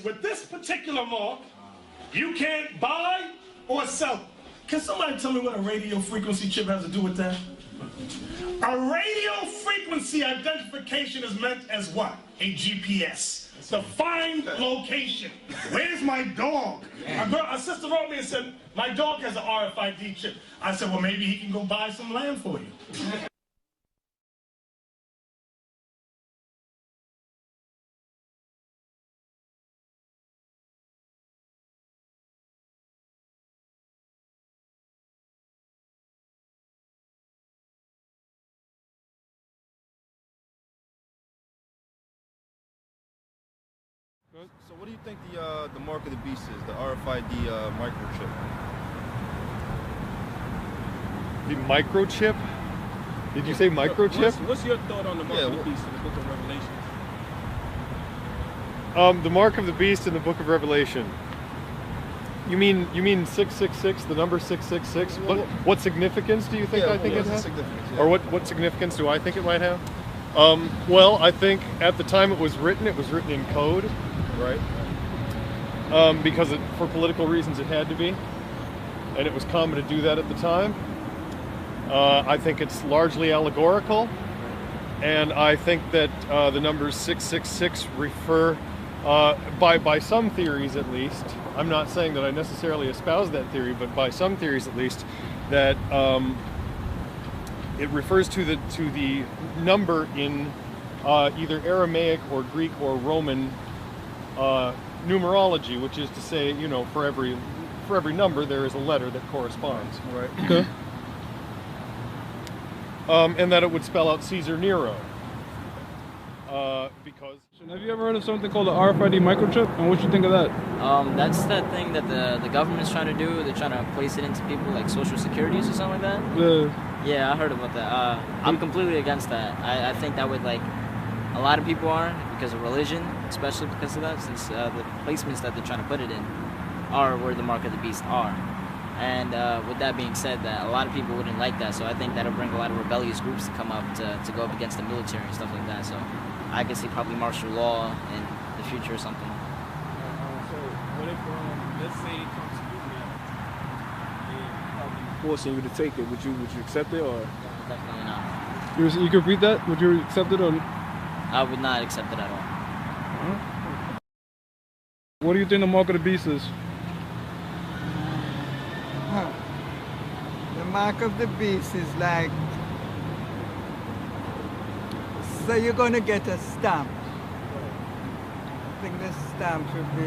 with this particular mark, you can't buy or sell. Can somebody tell me what a radio frequency chip has to do with that? A radio frequency identification is meant as what? A GPS. To find location. Where's my dog? A sister wrote me and said, my dog has an RFID chip. I said, well, maybe he can go buy some land for you. So what do you think the mark of the beast is, the RFID microchip? The microchip? Did you say microchip? What's your thought on the mark of the beast in the book of Revelation? The mark of the beast in the book of Revelation. You mean 666, the number 666? What significance do you think I think it has? Yeah. Or what significance do I think it might have? Well, I think at the time it was written in code. Right. Because for political reasons it had to be, and it was common to do that at the time. I think it's largely allegorical, and I think that the numbers 666 refer, by some theories at least, I'm not saying that I necessarily espouse that theory, but by some theories at least, that it refers to the number in either Aramaic or Greek or Roman numerology, which is to say, you know, for every number there is a letter that corresponds. Right. Okay. And that it would spell out Caesar Nero. Because. Have you ever heard of something called the RFID microchip? And what you think of that? That's that thing that the government's trying to do. They're trying to place it into people like social securities or something like that. Yeah, I heard about that. I'm completely against that. I think that would, like, a lot of people are, because of religion, especially because of that, since the placements that they're trying to put it in are where the mark of the beast are. And with that being said, that a lot of people wouldn't like that, so I think that'll bring a lot of rebellious groups to come up to go up against the military and stuff like that. So I can see probably martial law in the future or something. So what if, let's say it comes to you now, and forcing you to take it, would you accept it, or? Definitely not. You can repeat that? Would you accept it, or? I would not accept it at all. What do you think the mark of the beast is? The mark of the beast is like, so you're going to get a stamp. I think the stamp should be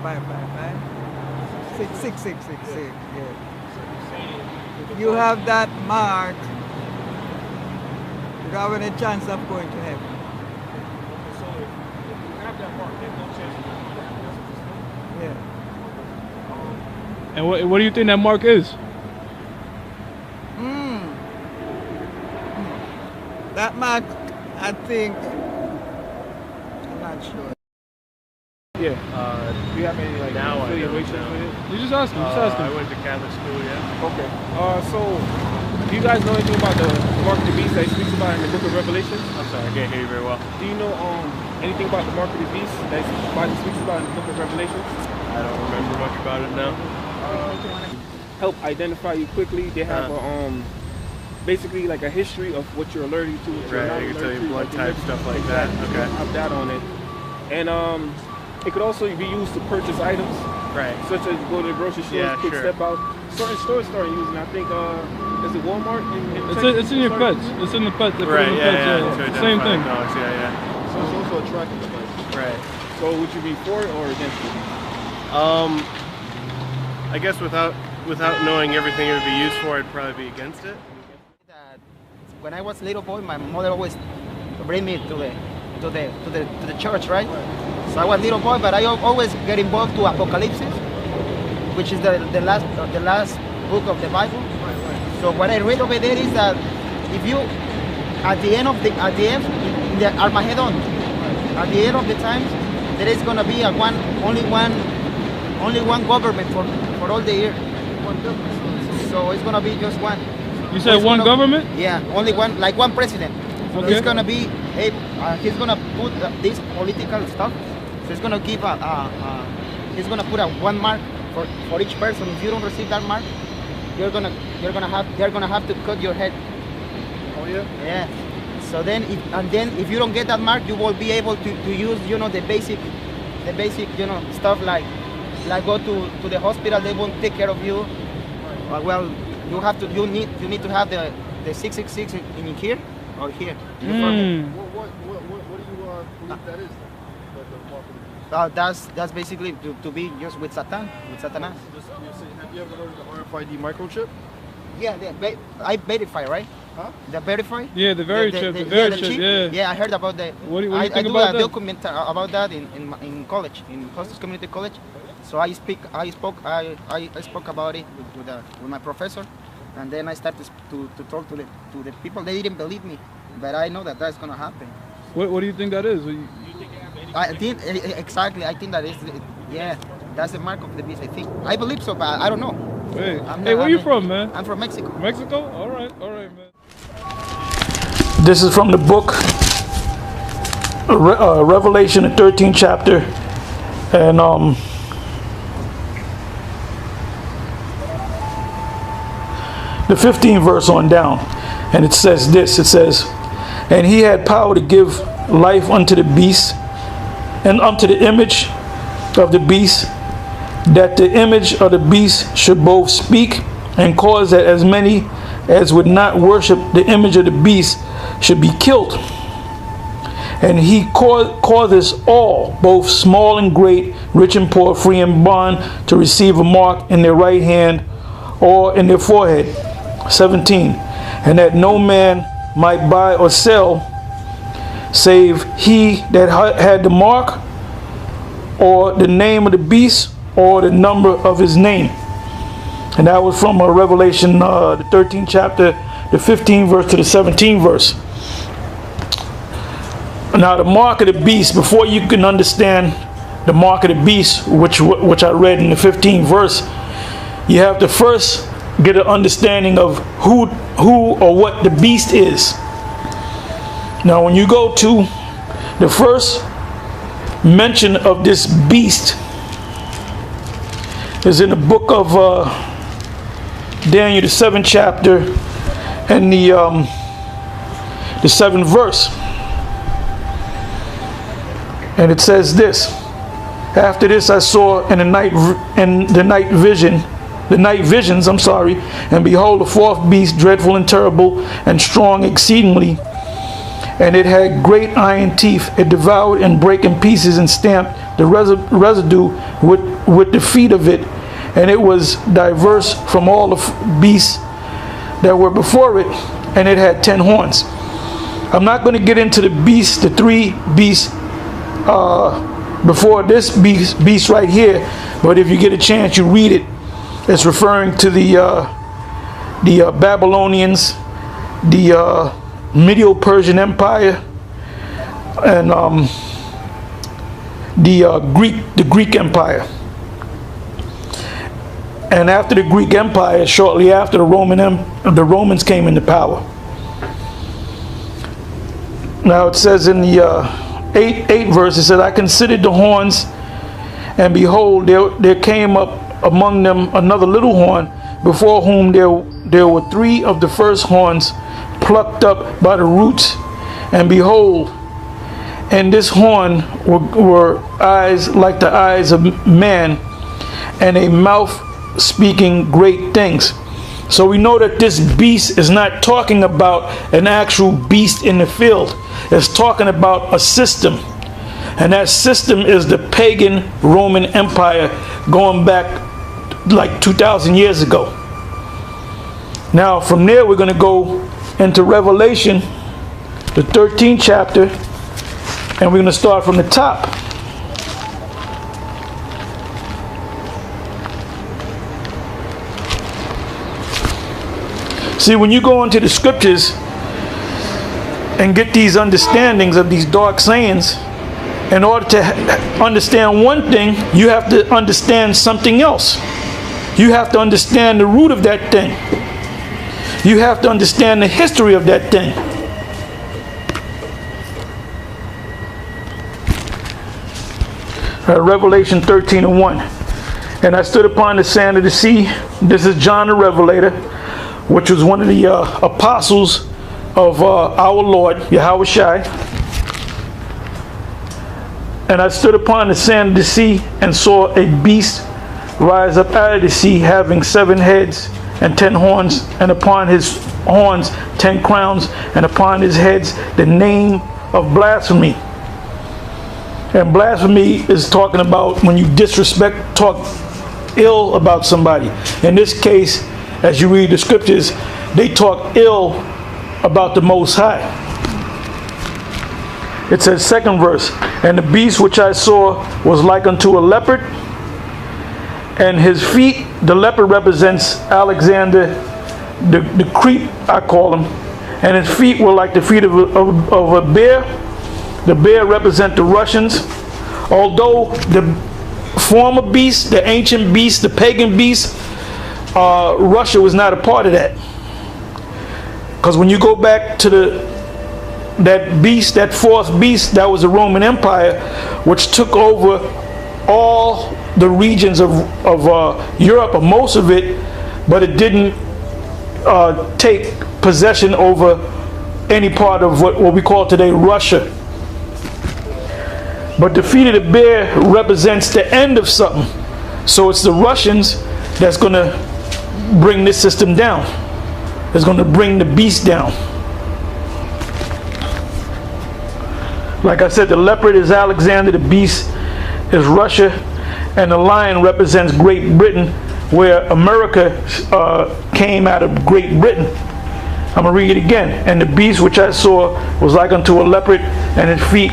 555. 66666. Yeah. If you have that mark, you don't have any chance of going to heaven. So if you have that mark, there's no chance of going to heaven. Yeah. And what do you think that mark is? That mark, I think, I'm not sure. Yeah. Do you have any affiliations with it? You just ask him. I went to Catholic school, yeah. Okay. So, do you guys know anything about the mark of the beast that he speaks about in the book of Revelation? I'm sorry, I can't hear you very well. Do you know anything about the mark of the beast that he speaks about in the book of Revelation? I don't remember much about it now. Help identify you quickly. They have basically like a history of what you're allergic to. What you're not They can tell allergic you to, blood type, stuff like that. Okay. Have that on it. And it could also be used to purchase items. Right. Such as go to the grocery store, quick step out. Certain stores start using it. I think, is it Walmart? It's in your pets. It's in the pets. Right, Same thing. Dogs, yeah. So it's also a tracking device. Right. So would you be for it or against it? I guess without knowing everything it would be used for, I'd probably be against it. When I was a little boy, my mother always bring me to the church, right? So I was a little boy, but I always get involved to Apocalypse, which is the last book of the Bible. So what I read over there is that if you at the end in the Armageddon, at the end of the times, there is gonna be only one government for all the year. So it's gonna be just one. You said one government? Yeah, only one, like one president. Okay. He's gonna be, he's gonna put this political stuff So it's gonna give he's gonna put a 1 mark for each person. If you don't receive that mark, they're gonna have to cut your head. Oh yeah. Yeah. So then, if you don't get that mark, you will be able to use, you know, the basic, you know, stuff like go to the hospital. They won't take care of you. Well, you need to have the 666 in here or here. What do you believe that is? That's basically to be just with Satan, with Satanas. Have you ever heard of the RFID microchip? Yeah, I verify, right? Huh? The verify? Yeah, the very chip, the very chip, yeah. Yeah, I heard about that. What do you I think do about a that? document about that in college, in Hostos Community College. So I spoke about it with my professor, and then I started to talk to the people. They didn't believe me, but I know that that's gonna happen. What do you think that is? I think exactly. I think that is, yeah, that's the mark of the beast. I believe so, but I don't know. Hey, where you from, man? I'm from Mexico. Mexico? All right, man. This is from the book Revelation, the 13th chapter, and the 15th verse on down. And it says this, it says, and he had power to give life unto the beast and unto the image of the beast, that the image of the beast should both speak and cause that as many as would not worship the image of the beast should be killed. And he causes all, both small and great, rich and poor, free and bond, to receive a mark in their right hand or in their forehead. 17. And that no man might buy or sell save he that had the mark or the name of the beast or the number of his name. And that was from Revelation, the 13th chapter, the 15th verse to the 17th verse. Now the mark of the beast, before you can understand the mark of the beast, which I read in the 15th verse, you have to first get an understanding of who or what the beast is. Now when you go to the first mention of this beast is in the book of Daniel, the 7th chapter and the 7th verse. And it says this: after this I saw in the night visions, and behold, the fourth beast, dreadful and terrible and strong exceedingly, and it had great iron teeth. It devoured and brake in pieces and stamped the residue with the feet of it, and it was diverse from all the beasts that were before it, and it had 10 horns. I'm not going to get into the beasts, the 3 beasts before this beast right here, but if you get a chance, you read it. It's referring to the Babylonians, the Medo-Persian Empire, and the Greek Empire. And after the Greek Empire, shortly after, the Romans came into power. Now it says in the 8th verse, it says, I considered the horns, and behold, there came up among them another little horn, before whom there were 3 of the first horns plucked up by the roots. And behold, in this horn were eyes like the eyes of man, and a mouth speaking great things. So we know that this beast is not talking about an actual beast in the field. It's talking about a system. And that system is the pagan Roman Empire, going back like 2,000 years ago. Now from there we're going to go into Revelation, the 13th chapter, and we're going to start from the top. See, when you go into the scriptures and get these understandings of these dark sayings, in order to understand one thing, you have to understand something else. You have to understand the root of that thing. You have to understand the history of that thing. Revelation 13:1. And I stood upon the sand of the sea. This is John the Revelator, which was one of the apostles of our Lord, Yahushua. And I stood upon the sand of the sea and saw a beast rise up out of the sea, having 7 heads and 10 horns, and upon his horns 10 crowns, and upon his heads the name of blasphemy. And blasphemy is talking about when you disrespect, talk ill about somebody. In this case, as you read the scriptures, they talk ill about the Most High. It says, 2nd verse, and the beast which I saw was like unto a leopard, and his feet, the leopard represents Alexander, the creep, I call him, and his feet were like the feet of a bear. The bear represent the Russians. Although the former beast, the ancient beast, the pagan beast, Russia was not a part of that. Because when you go back to that beast, that fourth beast, that was the Roman Empire, which took over all the regions of Europe, or most of it, but it didn't take possession over any part of what we call today Russia. But the feet of the bear represents the end of something. So it's the Russians that's going to bring this system down. It's going to bring the beast down. Like I said, the leopard is Alexander, the beast is Russia, and the lion represents Great Britain, where America came out of Great Britain. I'm going to read it again. And the beast which I saw was like unto a leopard, and his feet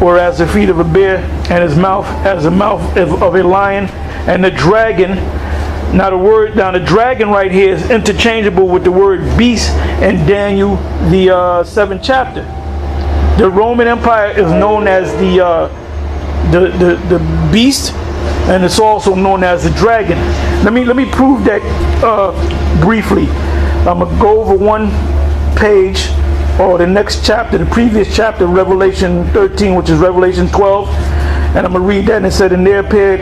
were as the feet of a bear, and his mouth as the mouth of a lion. And the dragon, now the dragon right here is interchangeable with the word beast in Daniel, the 7th chapter. The Roman Empire is known as the beast, and it's also known as the dragon. Let me prove that briefly. I'm gonna go over one page, or the next chapter, the previous chapter, Revelation 13, which is Revelation 12, and I'm gonna read that. And it said, and there appeared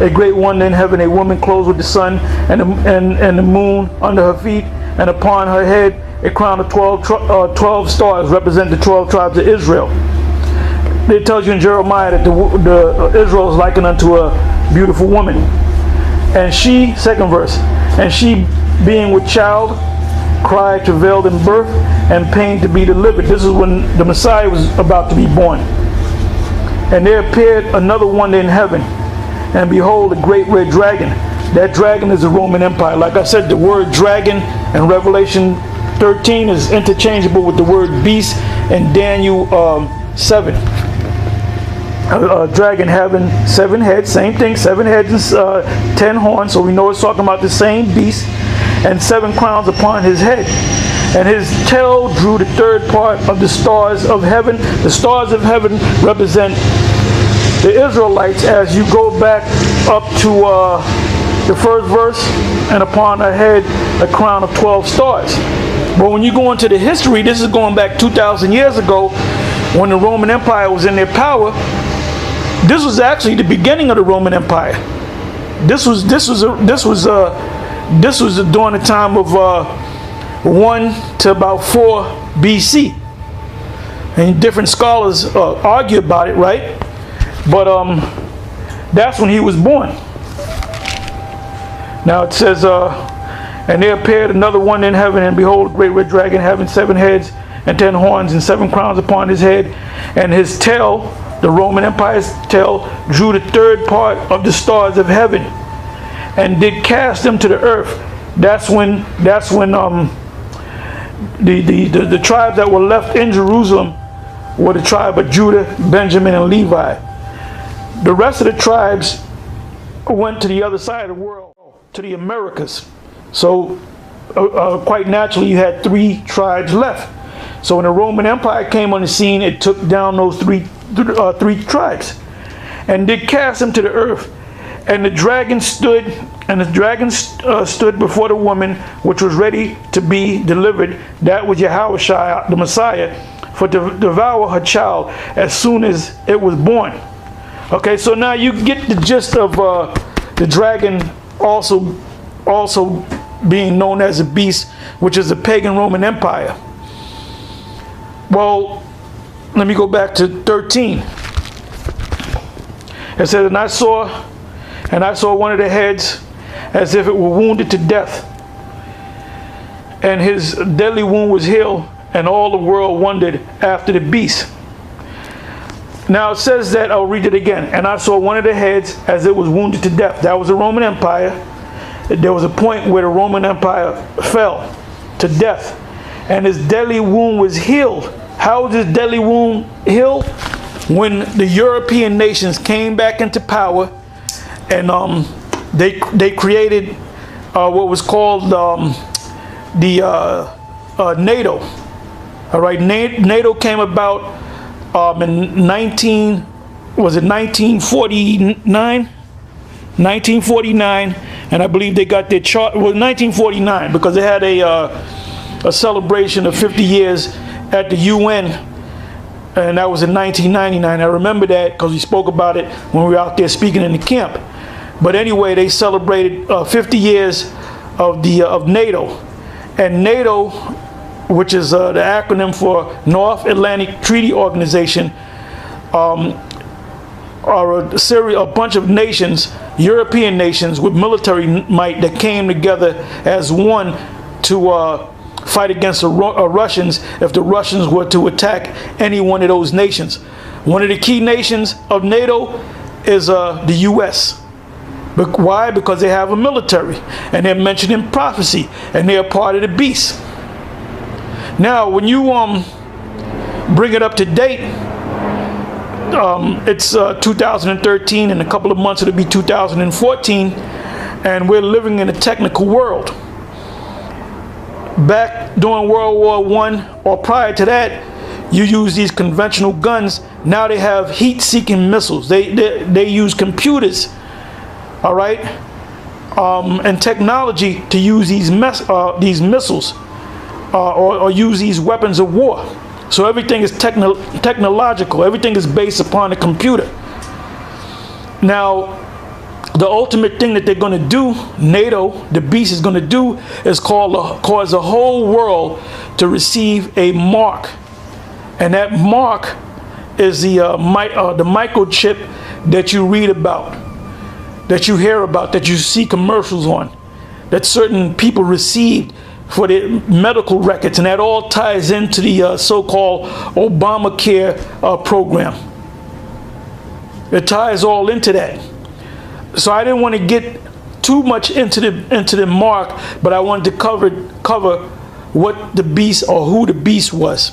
a great wonder in heaven, a woman clothed with the sun and the moon under her feet, and upon her head a crown of 12 stars, represent the 12 tribes of Israel. It tells you in Jeremiah that the Israel is likened unto a beautiful woman. And she, 2nd verse, and she being with child, cried, travailed in birth, and pain to be delivered. This is when the Messiah was about to be born. And there appeared another wonder in heaven, and behold, a great red dragon. That dragon is the Roman Empire. Like I said, the word dragon in Revelation 13 is interchangeable with the word beast in Daniel 7. Dragon having 7 heads, same thing, 7 heads and 10 horns, so we know it's talking about the same beast, and 7 crowns upon his head. And his tail drew the 3rd part of the stars of heaven. The stars of heaven represent the Israelites, as you go back up to the 1st verse, and upon her head a crown of 12 stars. But when you go into the history, this is going back 2,000 years ago, when the Roman Empire was in their power. This was actually the beginning of the Roman Empire. This was during the time of 1 to about 4 BC. And different scholars argue about it, right? But that's when he was born. Now it says, and there appeared another one in heaven, and behold, a great red dragon having 7 heads and 10 horns and 7 crowns upon his head, and his tail, the Roman Empire's tail, drew the 3rd part of the stars of heaven, and did cast them to the earth. That's when the tribes that were left in Jerusalem were the tribe of Judah, Benjamin, and Levi. The rest of the tribes went to the other side of the world, to the Americas. So quite naturally you had 3 tribes left. So when the Roman Empire came on the scene, it took down those three tribes and did cast them to the earth. And the dragon stood before the woman, which was ready to be delivered. That was Yahushua, the Messiah, for to devour her child as soon as it was born. Okay, so now you get the gist of the dragon also being known as a beast, which is the pagan Roman Empire. Well, let me go back to 13. It said, and I saw one of the heads as if it were wounded to death, and his deadly wound was healed, and all the world wondered after the beast. Now it says that, I'll read it again. And I saw one of the heads as it was wounded to death. That was the Roman Empire. There was a point where the Roman Empire fell to death, and his deadly wound was healed. How was his deadly wound healed? When the European nations came back into power, and they created what was called NATO. All right, NATO came about in 1949? 1949, and I believe they got their chart. Well, 1949, because they had a celebration of 50 years at the UN, and that was in 1999. I remember that because we spoke about it when we were out there speaking in the camp. But anyway, they celebrated 50 years of NATO, and NATO, which is the acronym for North Atlantic Treaty Organization, are a bunch of nations, European nations with military might, that came together as one to fight against the Russians if the Russians were to attack any one of those nations. One of the key nations of NATO is the U.S. But why? Because they have a military, and they're mentioned in prophecy, and they're part of the beast. Now, when you bring it up to date, it's 2013. In a couple of months, it'll be 2014, and we're living in a technical world. Back during World War I, or prior to that, you use these conventional guns. Now they have heat-seeking missiles. They use computers, all right, and technology to use these missiles. Or use these weapons of war. So everything is technological. Everything is based upon a computer. Now, the ultimate thing that they're going to do, NATO, the beast, is going to do, is cause the whole world to receive a mark, and that mark is the microchip that you read about, that you hear about, that you see commercials on, that certain people received for their medical records, and that all ties into the so-called Obamacare program. It ties all into that. So I didn't want to get too much into the mark, but I wanted to cover what the beast, or who the beast was.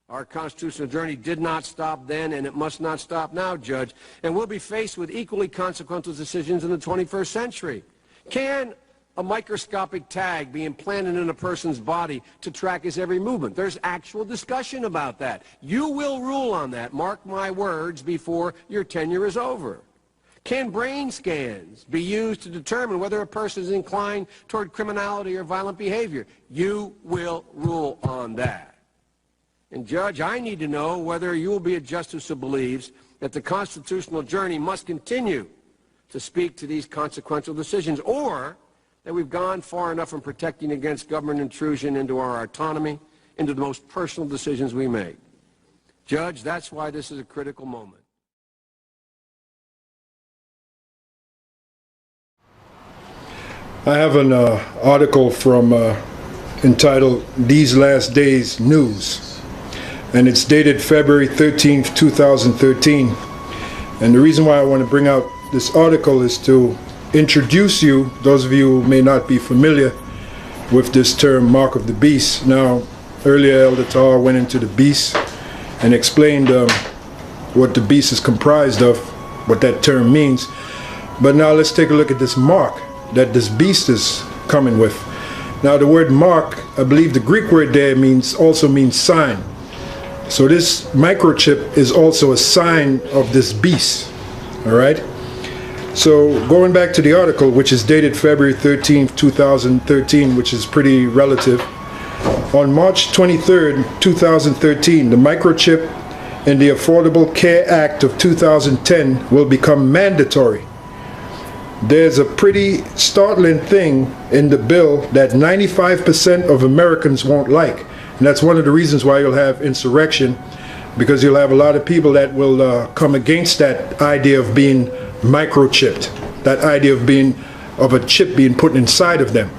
Our constitutional journey did not stop then, and it must not stop now, Judge. And we'll be faced with equally consequential decisions in the 21st century. Can a microscopic tag be implanted in a person's body to track his every movement? There's actual discussion about that. You will rule on that, mark my words, before your tenure is over. Can brain scans be used to determine whether a person is inclined toward criminality or violent behavior? You will rule on that. And Judge, I need to know whether you will be a justice who believes that the constitutional journey must continue to speak to these consequential decisions, or that we've gone far enough in protecting against government intrusion into our autonomy, into the most personal decisions we make. Judge, that's why this is a critical moment. I have an article from entitled These Last Days News. And it's dated February 13th, 2013. And the reason why I want to bring out this article is to introduce you, those of you who may not be familiar with this term, Mark of the Beast. Now, earlier Elder Tar went into the beast and explained what the beast is comprised of, what that term means. But now let's take a look at this mark that this beast is coming with. Now, the word mark, I believe the Greek word there also means sign. So this microchip is also a sign of this beast, all right? So going back to the article, which is dated February 13th, 2013, which is pretty relative, On March 23rd, 2013, the microchip in the Affordable Care Act of 2010 will become mandatory. There's a pretty startling thing in the bill that 95% of Americans won't like. And that's one of the reasons why you'll have insurrection, because you'll have a lot of people that will come against that idea of being microchipped, that idea of a chip being put inside of them.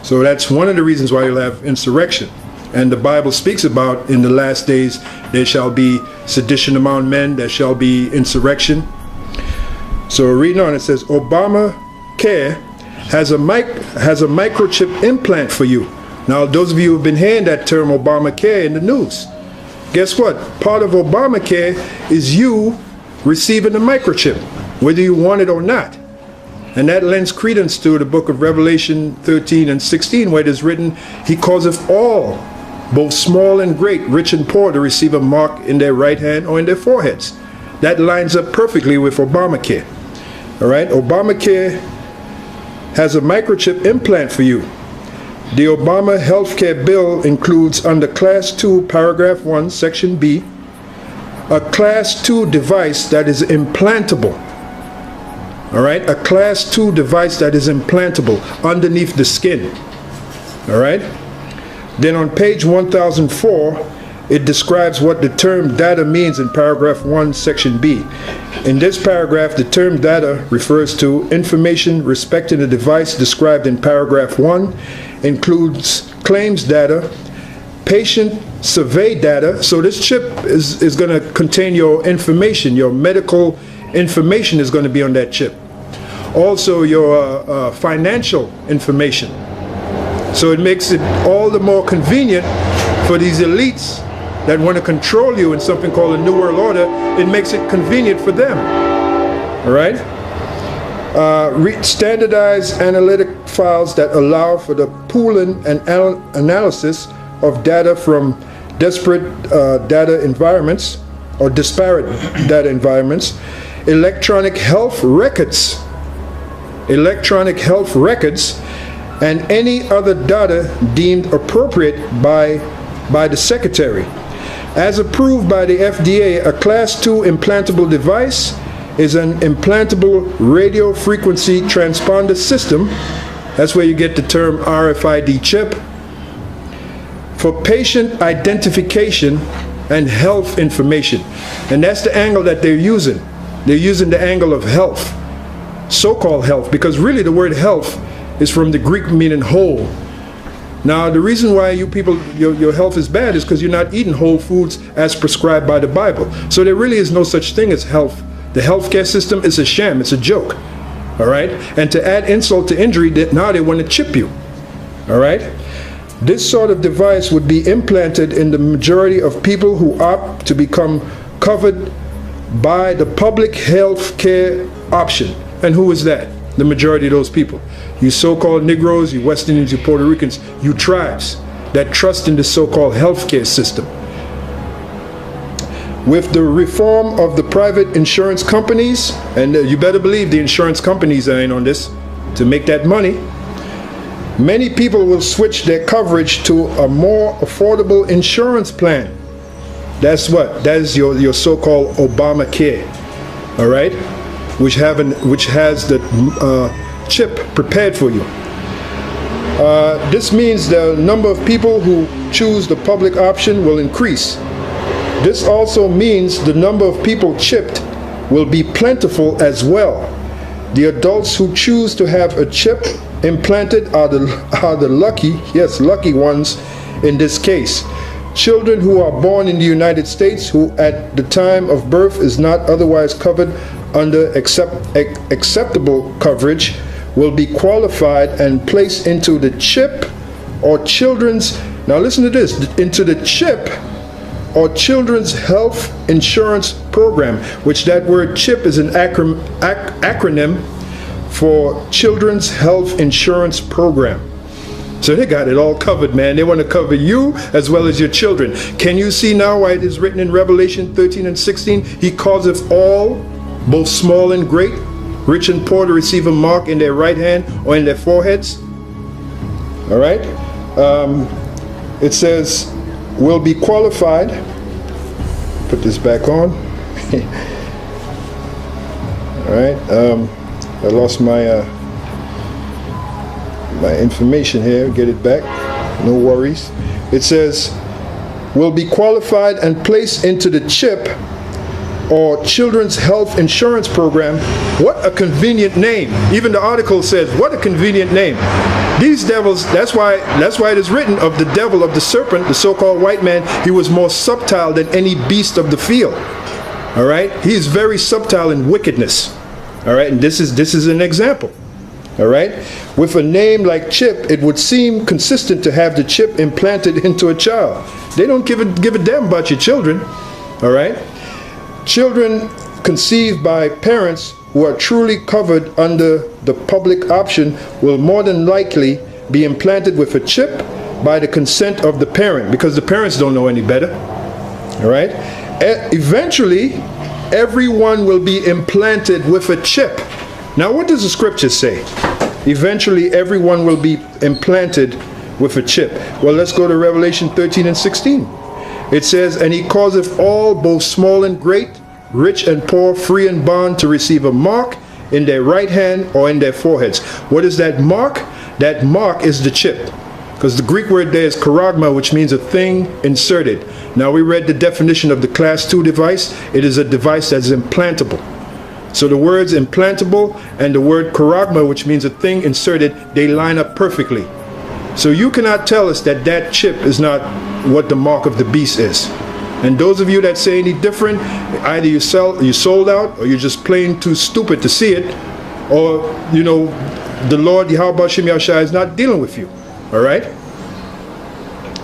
So that's one of the reasons why you'll have insurrection. And the Bible speaks about in the last days there shall be sedition among men, there shall be insurrection. So reading on, it says Obamacare has a microchip implant for you. Now those of you who have been hearing that term Obamacare in the news, guess what? Part of Obamacare is you receiving a microchip, whether you want it or not. And that lends credence to the book of Revelation 13 and 16, where it is written, He causeth all, both small and great, rich and poor, to receive a mark in their right hand or in their foreheads. That lines up perfectly with Obamacare. All right, Obamacare has a microchip implant for you. The Obama healthcare bill includes under Class 2, Paragraph 1, Section B, a Class 2 device that is implantable. All right, a Class 2 device that is implantable underneath the skin. All right. Then on page 1004, it describes what the term data means in paragraph 1, section B. In this paragraph, the term data refers to information respecting the device described in paragraph 1, includes claims data, patient survey data. So this chip is going to contain your information, your medical information is going to be on that chip. Also your financial information. So it makes it all the more convenient for these elites that want to control you in something called a New World Order. It makes it convenient for them. All right? Standardized analytic files that allow for the pooling and analysis of data from disparate data environments or disparate data environments. Electronic health records, and any other data deemed appropriate by the Secretary. As approved by the FDA, a Class 2 implantable device is an implantable radio frequency transponder system. That's where you get the term RFID chip. For patient identification and health information. And that's the angle that they're using. They're using the angle of health, so-called health, because really the word health is from the Greek meaning whole. Now the reason why you people, your health is bad is because you're not eating whole foods as prescribed by the Bible. So there really is no such thing as health. The healthcare system is a sham, it's a joke. All right? And to add insult to injury, now they want to chip you. All right? This sort of device would be implanted in the majority of people who opt to become covered by the public health care option. And who is that? The majority of those people. You so-called Negroes, you West Indians, you Puerto Ricans, you tribes that trust in the so-called health care system. With the reform of the private insurance companies, and you better believe the insurance companies are in on this to make that money, many people will switch their coverage to a more affordable insurance plan. That's what? That is your so-called Obamacare, all right? Which has the chip prepared for you. This means the number of people who choose the public option will increase. This also means the number of people chipped will be plentiful as well. The adults who choose to have a chip implanted are the lucky ones in this case. Children who are born in the United States who at the time of birth is not otherwise covered under acceptable coverage will be qualified and placed into the CHIP or Children's, now listen to this, into the CHIP or Children's Health Insurance Program, which that word CHIP is an acronym for Children's Health Insurance Program. So they got it all covered, man. They want to cover you as well as your children. Can you see now why it is written in Revelation 13 and 16? He causeth all, both small and great, rich and poor, to receive a mark in their right hand or in their foreheads. All right? it says, will be qualified. Put this back on. All right. I lost my my information here. Get it back. No worries. It says, will be qualified and placed into the CHIP or Children's Health Insurance Program. What a convenient name. Even the article says, what a convenient name. These devils, that's why it is written of the devil, of the serpent, the so-called white man, he was more subtle than any beast of the field. All right? He is very subtle in wickedness. All right? And this is an example. All right? With a name like Chip, it would seem consistent to have the chip implanted into a child. They don't give a damn about your children. All right? Children conceived by parents who are truly covered under the public option will more than likely be implanted with a chip by the consent of the parent, because the parents don't know any better. All right? Eventually, everyone will be implanted with a chip. Now, what does the scripture say? Eventually, everyone will be implanted with a chip. Well, let's go to Revelation 13 and 16. It says, and he causeth all, both small and great, rich and poor, free and bond, to receive a mark in their right hand or in their foreheads. What is that mark? That mark is the chip. Because the Greek word there is charagma, which means a thing inserted. Now, we read the definition of the class 2 device. It is a device that's implantable. So the words implantable and the word charagma, which means a thing inserted, they line up perfectly. So you cannot tell us that that chip is not what the mark of the beast is. And those of you that say any different, either you sold out, or you're just plain too stupid to see it, or, you know, the Lord, Yahweh Shem Yahshua, is not dealing with you. All right?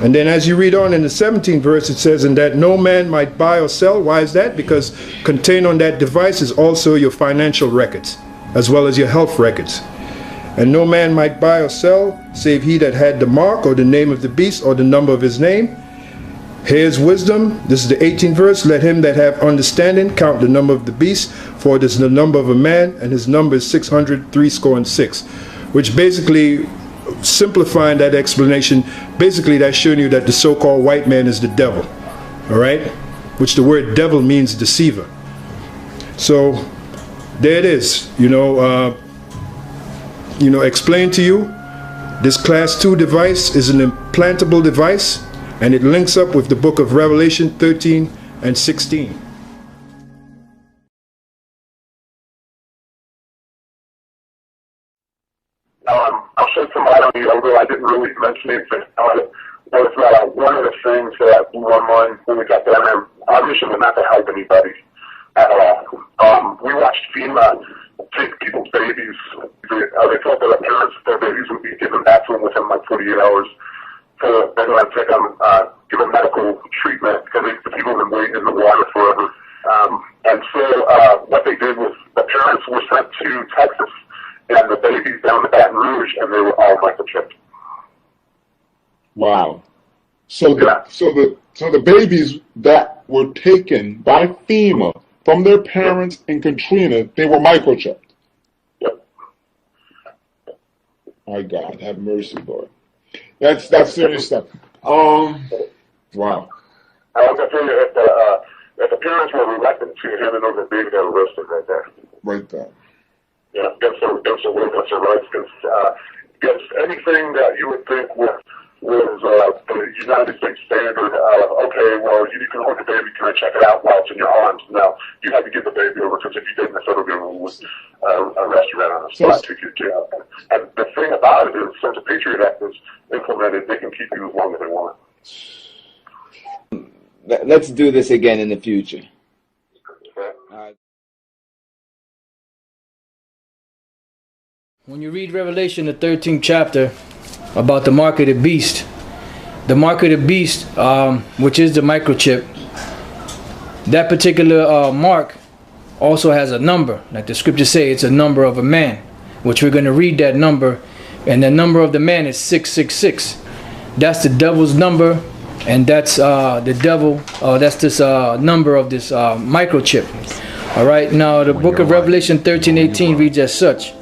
And then as you read on in the 17th verse, it says, and that no man might buy or sell. Why is that? Because contained on that device is also your financial records, as well as your health records. And no man might buy or sell, save he that had the mark, or the name of the beast, or the number of his name. Here's wisdom. This is the 18th verse. Let him that have understanding count the number of the beast, for it is the number of a man, and his number is 666. Which basically, simplifying that explanation, basically that's showing you that the so-called white man is the devil. All right? Which the word devil means deceiver. So there it is. Explain to you, this class 2 device is an implantable device, and it links up with the book of Revelation 13 and 16. I'll shed some light on you, although I didn't really mention anything about it. Was one of the things that blew my mind when we got down there, obviously not to help anybody at all. We watched FEMA take people's babies. They thought that parents, their babies would be given back to them within like 48 hours. So they're going to take them, give them medical treatment, because the people have been waiting in the water forever. And so what they did was the parents were sent to Texas, and the babies down to Baton Rouge, and they were all microchipped. Wow. So the babies that were taken by FEMA from their parents in Katrina, they were microchipped. Yep. My God, have mercy, Lord. That's serious stuff. Wow. I was going to tell you, if the parents were reluctant to handing over the baby, they were arrested right there. Right there. Yeah, against their rights, against anything that you would think was the United States standard of, okay, well, you can hold the baby, can I check it out while it's in your arms? No, you have to give the baby over, because if you didn't, the federal government would arrest you right on the spot, take you to jail. And the thing about it is, since the Patriot Act is implemented, they can keep you as long as they want. Let's do this again in the future. When you read Revelation, the 13th chapter, about the mark of the beast, which is the microchip, that particular mark also has a number. Like the scriptures say, it's a number of a man, which we're going to read that number, and the number of the man is 666. That's the devil's number, and that's the devil. That's this number of this microchip. All right. Now the book of Revelation 13:18 reads as such.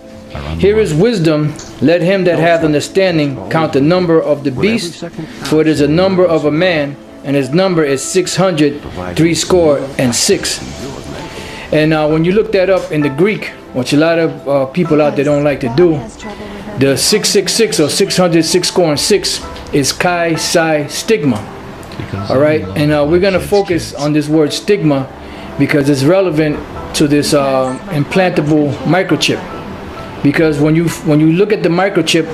Here is wisdom. Let him that hath understanding count the number of the beast, for it is a number of a man, and his number is 666. And when you look that up in the Greek, which a lot of people out there don't like to do, the 666 or 666 is chi psi stigma. All right, and we're going to focus on this word stigma because it's relevant to this implantable microchip. Because when you look at the microchip,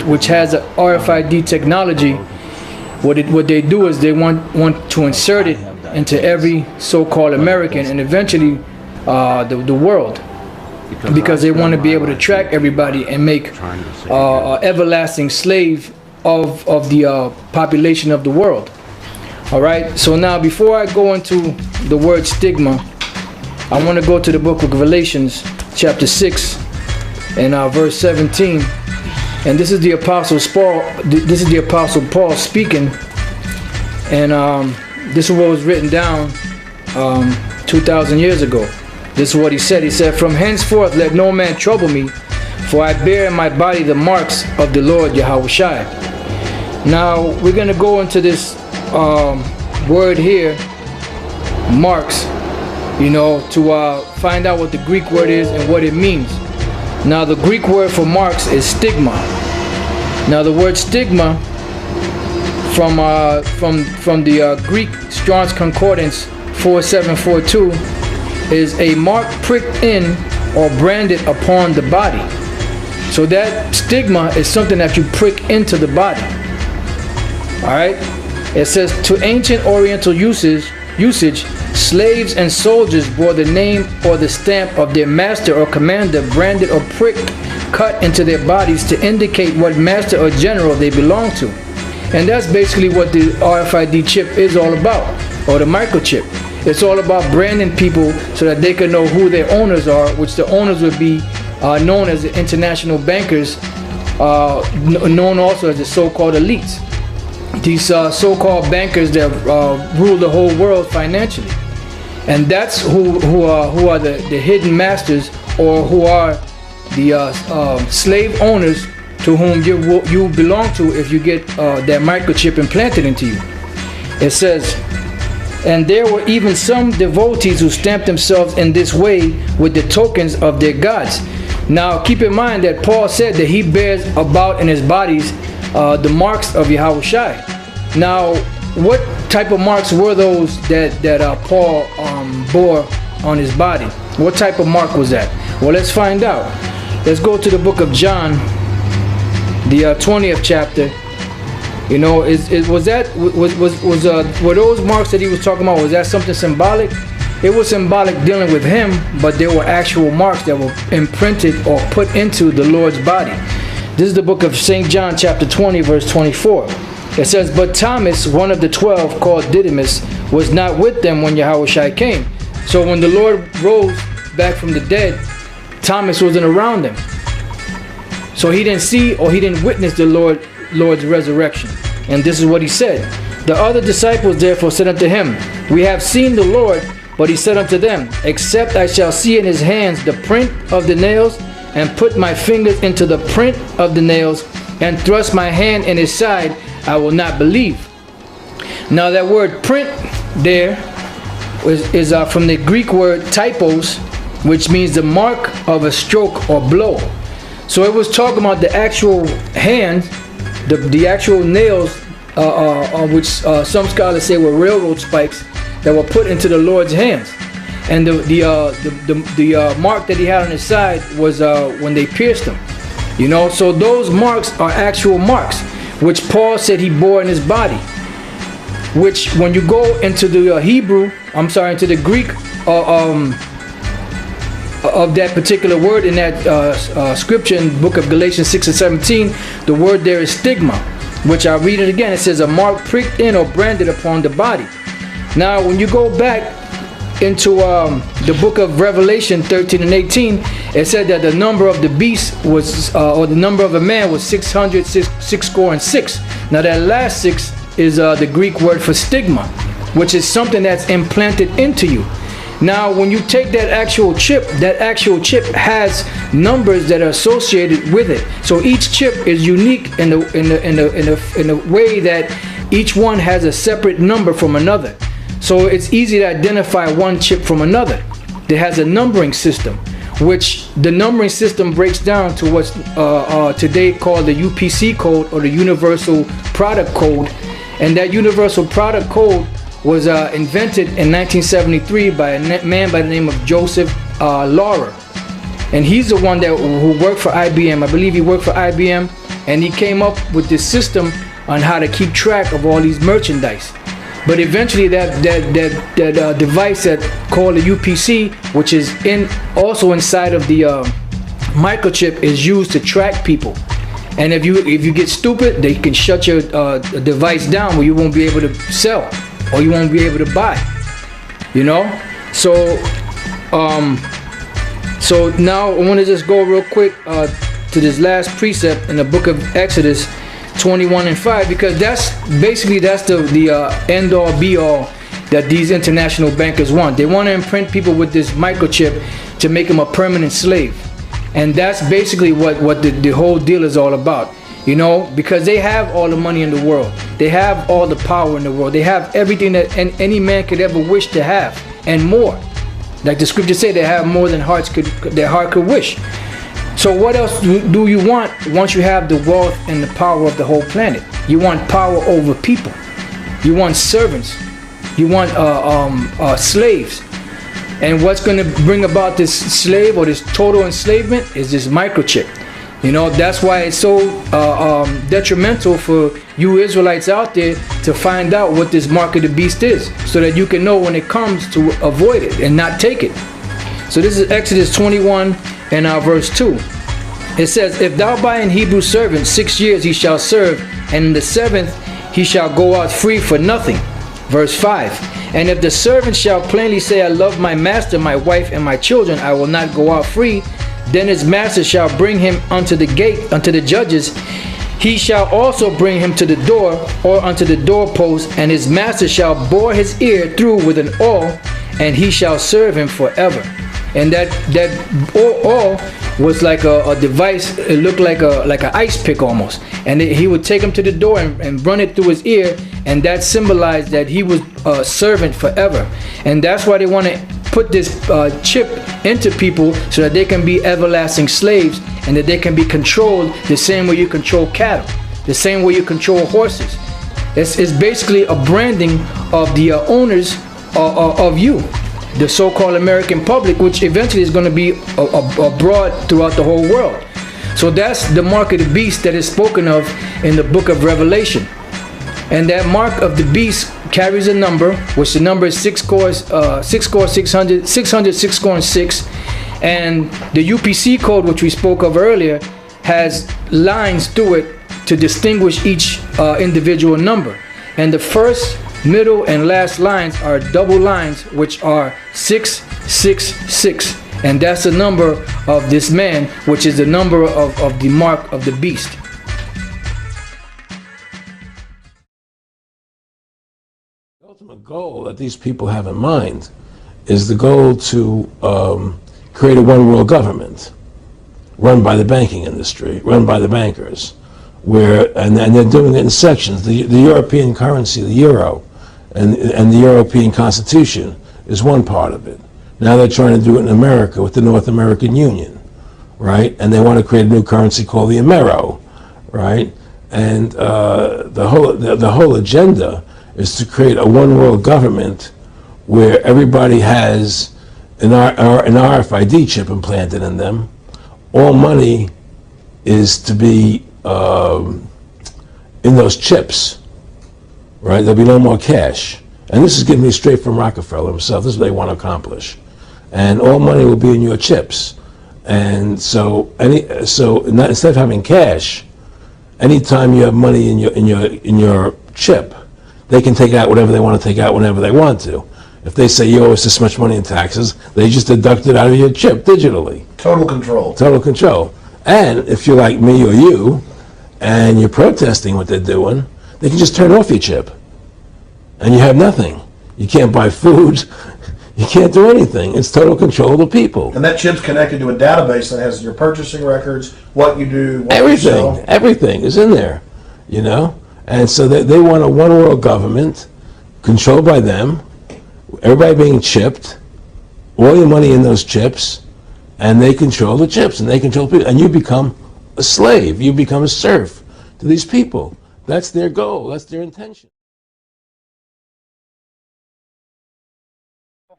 which has a RFID technology, what they do is they want to insert it into every so-called American and eventually the world, because they want to be able to track everybody and make an everlasting slave of the population of the world. All right, so now before I go into the word stigma, I want to go to the book of Galatians chapter 6 and verse 17, and this is the Apostle Paul speaking, and this is what was written down 2,000 years ago. This is what he said. He said, "From henceforth let no man trouble me, for I bear in my body the marks of the Lord Yahushua." Now we're going to go into this word here, marks, to find out what the Greek word is and what it means. Now the Greek word for marks is stigma. Now the word stigma from the Greek Strong's Concordance 4742 is a mark pricked in or branded upon the body. So that stigma is something that you prick into the body. Alright? It says, to ancient Oriental usage, slaves and soldiers bore the name or the stamp of their master or commander branded or pricked, cut into their bodies to indicate what master or general they belong to. And that's basically what the RFID chip is all about, or the microchip. It's all about branding people so that they can know who their owners are, which the owners would be known as the international bankers, known also as the so-called elites. These so-called bankers that rule the whole world financially. And that's who are the hidden masters, or who are the slave owners to whom you belong to if you get that microchip implanted into you. It says, and there were even some devotees who stamped themselves in this way with the tokens of their gods. Now keep in mind that Paul said that he bears about in his bodies the marks of Yahushua. Now what type of marks were those that Paul bore on his body? What type of mark was that? Well, let's find out. Let's go to the book of John, the 20th chapter. Were those marks that he was talking about, was that something symbolic? It was symbolic dealing with him, but there were actual marks that were imprinted or put into the Lord's body. This is the book of St. John chapter 20 verse 24. It says, but Thomas, one of the 12, called Didymus, was not with them when Yahushua came. So when the Lord rose back from the dead, Thomas wasn't around them. So he didn't see or he didn't witness the Lord's resurrection. And this is what he said. The other disciples therefore said unto him, we have seen the Lord. But he said unto them, except I shall see in his hands the print of the nails, and put my fingers into the print of the nails, and thrust my hand in his side, I will not believe. Now that word print there is from the Greek word typos, which means the mark of a stroke or blow. So it was talking about the actual hand, the actual nails, which some scholars say were railroad spikes that were put into the Lord's hands. And the mark that he had on his side was when they pierced him. So those marks are actual marks, which Paul said he bore in his body. Which when you go into the into the Greek of that particular word in that scripture in the book of Galatians 6 and 17, the word there is stigma, which I'll read it again. It says a mark pricked in or branded upon the body. Now when you go back into the book of Revelation 13 and 18, it said that the number of the beast was, or the number of a man was 666. Now that last 6 is the Greek word for stigma, which is something that's implanted into you. Now, when you take that actual chip has numbers that are associated with it. So each chip is unique in the way that each one has a separate number from another. So it's easy to identify one chip from another. It has a numbering system, which the numbering system breaks down to what's today called the UPC code, or the Universal Product Code. And that Universal Product Code was invented in 1973 by a man by the name of Joseph Laurer. And he's the one who worked for IBM. I believe he worked for IBM, and he came up with this system on how to keep track of all these merchandise. But eventually that device that called the UPC, which is also inside of the microchip, is used to track people. And if you get stupid, they can shut your device down where you won't be able to sell, or you won't be able to buy. You know? So now I want to just go real quick to this last precept in the book of Exodus 21:5, because that's the end all be all that these international bankers want. They want to imprint people with this microchip to make them a permanent slave. And that's basically what the whole deal is all about, you know, because they have all the money in the world. They have all the power in the world. They have everything that any man could ever wish to have, and more. Like the scriptures say, they have more than their heart could wish. So what else do you want once you have the wealth and the power of the whole planet? You want power over people. You want servants. You want slaves. And what's going to bring about this slave or this total enslavement is this microchip. You know, that's why it's so detrimental for you Israelites out there to find out what this mark of the beast is, so that you can know when it comes to avoid it and not take it. So this is Exodus 21 and verse 2. It says, "If thou buy an Hebrew servant, 6 years he shall serve, and in the 7th he shall go out free for nothing." Verse 5. "And if the servant shall plainly say, I love my master, my wife, and my children, I will not go out free, then his master shall bring him unto the gate, unto the judges. He shall also bring him to the door, or unto the doorpost, and his master shall bore his ear through with an awl, and he shall serve him forever." And that awl was like a device. It looked like an ice pick almost. And he would take him to the door and run it through his ear, and that symbolized that he was a servant forever. And that's why they want to put this chip into people, so that they can be everlasting slaves, and that they can be controlled the same way you control cattle, the same way you control horses. It's basically a branding of the owners of you, the so-called American public, which eventually is going to be abroad throughout the whole world. So that's the mark of the beast that is spoken of in the book of Revelation. And that mark of the beast carries a number, which the number is 6 scores 600, 6 scores 6. And the UPC code, which we spoke of earlier, has lines through it to distinguish each individual number. And the first, middle, and last lines are double lines, which are 666. And that's the number of this man, which is the number of the mark of the beast. The ultimate goal that these people have in mind is the goal to create a one-world government run by the banking industry, run by the bankers, and they're doing it in sections. The European currency, the euro, and the European Constitution is one part of it. Now they're trying to do it in America with the North American Union, right? And they want to create a new currency called the Amero, right? And the whole agenda is to create a one-world government where everybody has an RFID chip implanted in them. All money is to be in those chips, right? There'll be no more cash. And this is getting me straight from Rockefeller himself. This is what they want to accomplish. And all money will be in your chips. And so instead of having cash, anytime you have money in your chip, they can take out whatever they want to take out whenever they want to. If they say you owe us this much money in taxes, they just deduct it out of your chip digitally. Total control. Total control. And if you're like me or you, and you're protesting what they're doing, they can just turn off your chip. And you have nothing. You can't buy food. You can't do anything. It's total control of the people. And that chip's connected to a database that has your purchasing records, what you do, what you sell. Everything is in there, you know? And so they want a one world government controlled by them, everybody being chipped, all your money in those chips, and they control the chips, and they control people, and you become a slave, you become a serf to these people. That's their goal, that's their intention.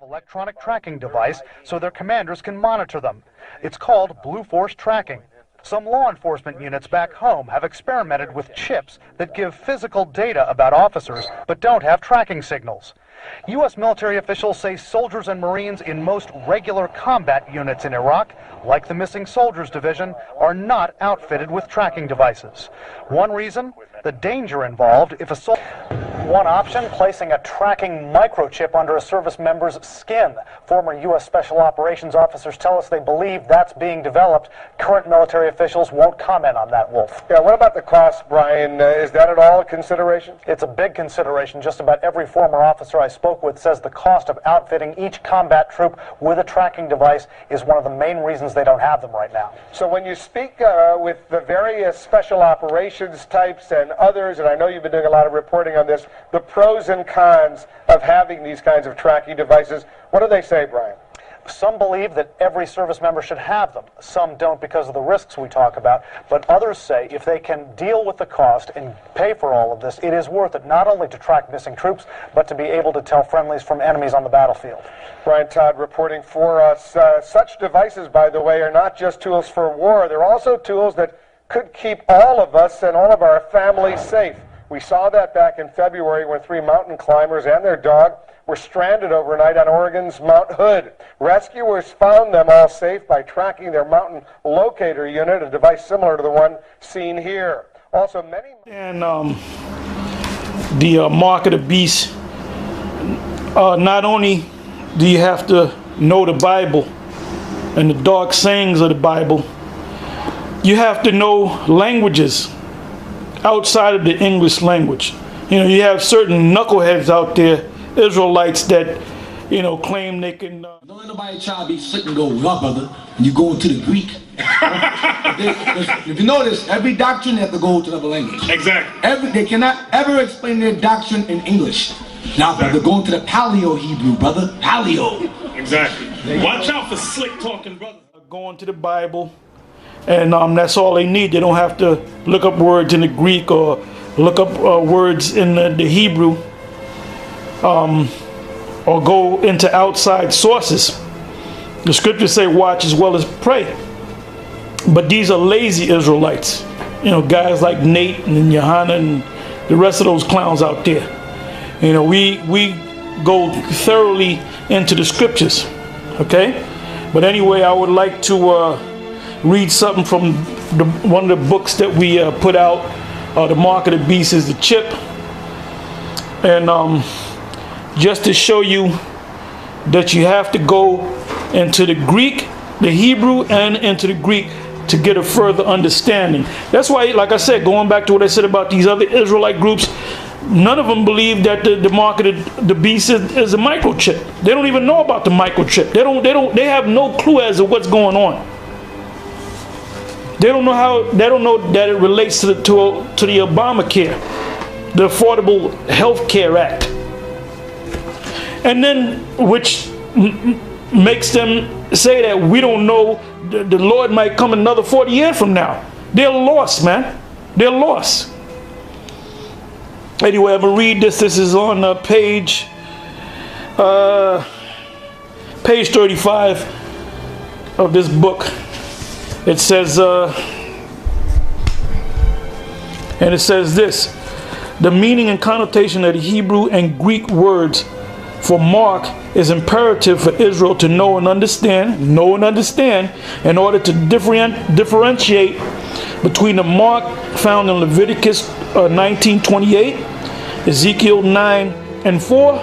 Electronic tracking device so their commanders can monitor them. It's called Blue Force Tracking. Some law enforcement units back home have experimented with chips that give physical data about officers but don't have tracking signals. U.S. military officials say soldiers and Marines in most regular combat units in Iraq, like the Missing Soldiers Division, are not outfitted with tracking devices. One reason? The danger involved if a soldier... One option, placing a tracking microchip under a service member's skin. Former U.S. Special Operations officers tell us they believe that's being developed. Current military officials won't comment on that, Wolf. Yeah, what about the cost, Brian? Is that at all a consideration? It's a big consideration. Just about every former officer I spoke with says the cost of outfitting each combat troop with a tracking device is one of the main reasons they don't have them right now. So when you speak with the various special operations types and others, and I know you've been doing a lot of reporting on this, the pros and cons of having these kinds of tracking devices, what do they say, Brian? Some believe that every service member should have them. Some don't because of the risks we talk about. But others say if they can deal with the cost and pay for all of this, it is worth it not only to track missing troops, but to be able to tell friendlies from enemies on the battlefield. Brian Todd reporting for us. Such devices, by the way, are not just tools for war. They're also tools that could keep all of us and all of our families safe. We saw that back in February when 3 mountain climbers and their dog were stranded overnight on Oregon's Mount Hood. Rescuers found them all safe by tracking their mountain locator unit, a device similar to the one seen here. Also, many... And the mark of the beast, not only do you have to know the Bible and the dark sayings of the Bible, you have to know languages outside of the English language. You know, you have certain knuckleheads out there, Israelites, that, you know, claim they can... Don't let nobody try to be slick and go, well, brother, when you go into the Greek. If you notice, every doctrine has to go to the language. Exactly. They cannot ever explain their doctrine in English. Now, they're going to the Paleo Hebrew, brother. Paleo. Exactly. Watch out for slick talking, brother. Going to the Bible. And that's all they need. They don't have to look up words in the Greek or look up words in the Hebrew, or go into outside sources. The scriptures say watch as well as pray. But these are lazy Israelites. You know, guys like Nate and Johanna and the rest of those clowns out there. You know, we go thoroughly into the scriptures. Okay? But anyway, I would like to read something from one of the books that we put out. The Mark of the Beast is the chip. And just to show you that you have to go into the Greek, the Hebrew, and into the Greek to get a further understanding. That's why, like I said, going back to what I said about these other Israelite groups, none of them believe that the mark of the beast is a microchip. They don't even know about the microchip. They have no clue as to what's going on. They don't know that it relates to the Obamacare, the Affordable Health Care Act. And then, which makes them say that we don't know, the Lord might come another 40 years from now. They're lost, man. They're lost. Anyway, I'm going to read this. This is on page 35 of this book. It says, and it says this: the meaning and connotation of the Hebrew and Greek words for mark is imperative for Israel to know and understand in order to differentiate between the mark found in Leviticus 19:28, Ezekiel 9:4,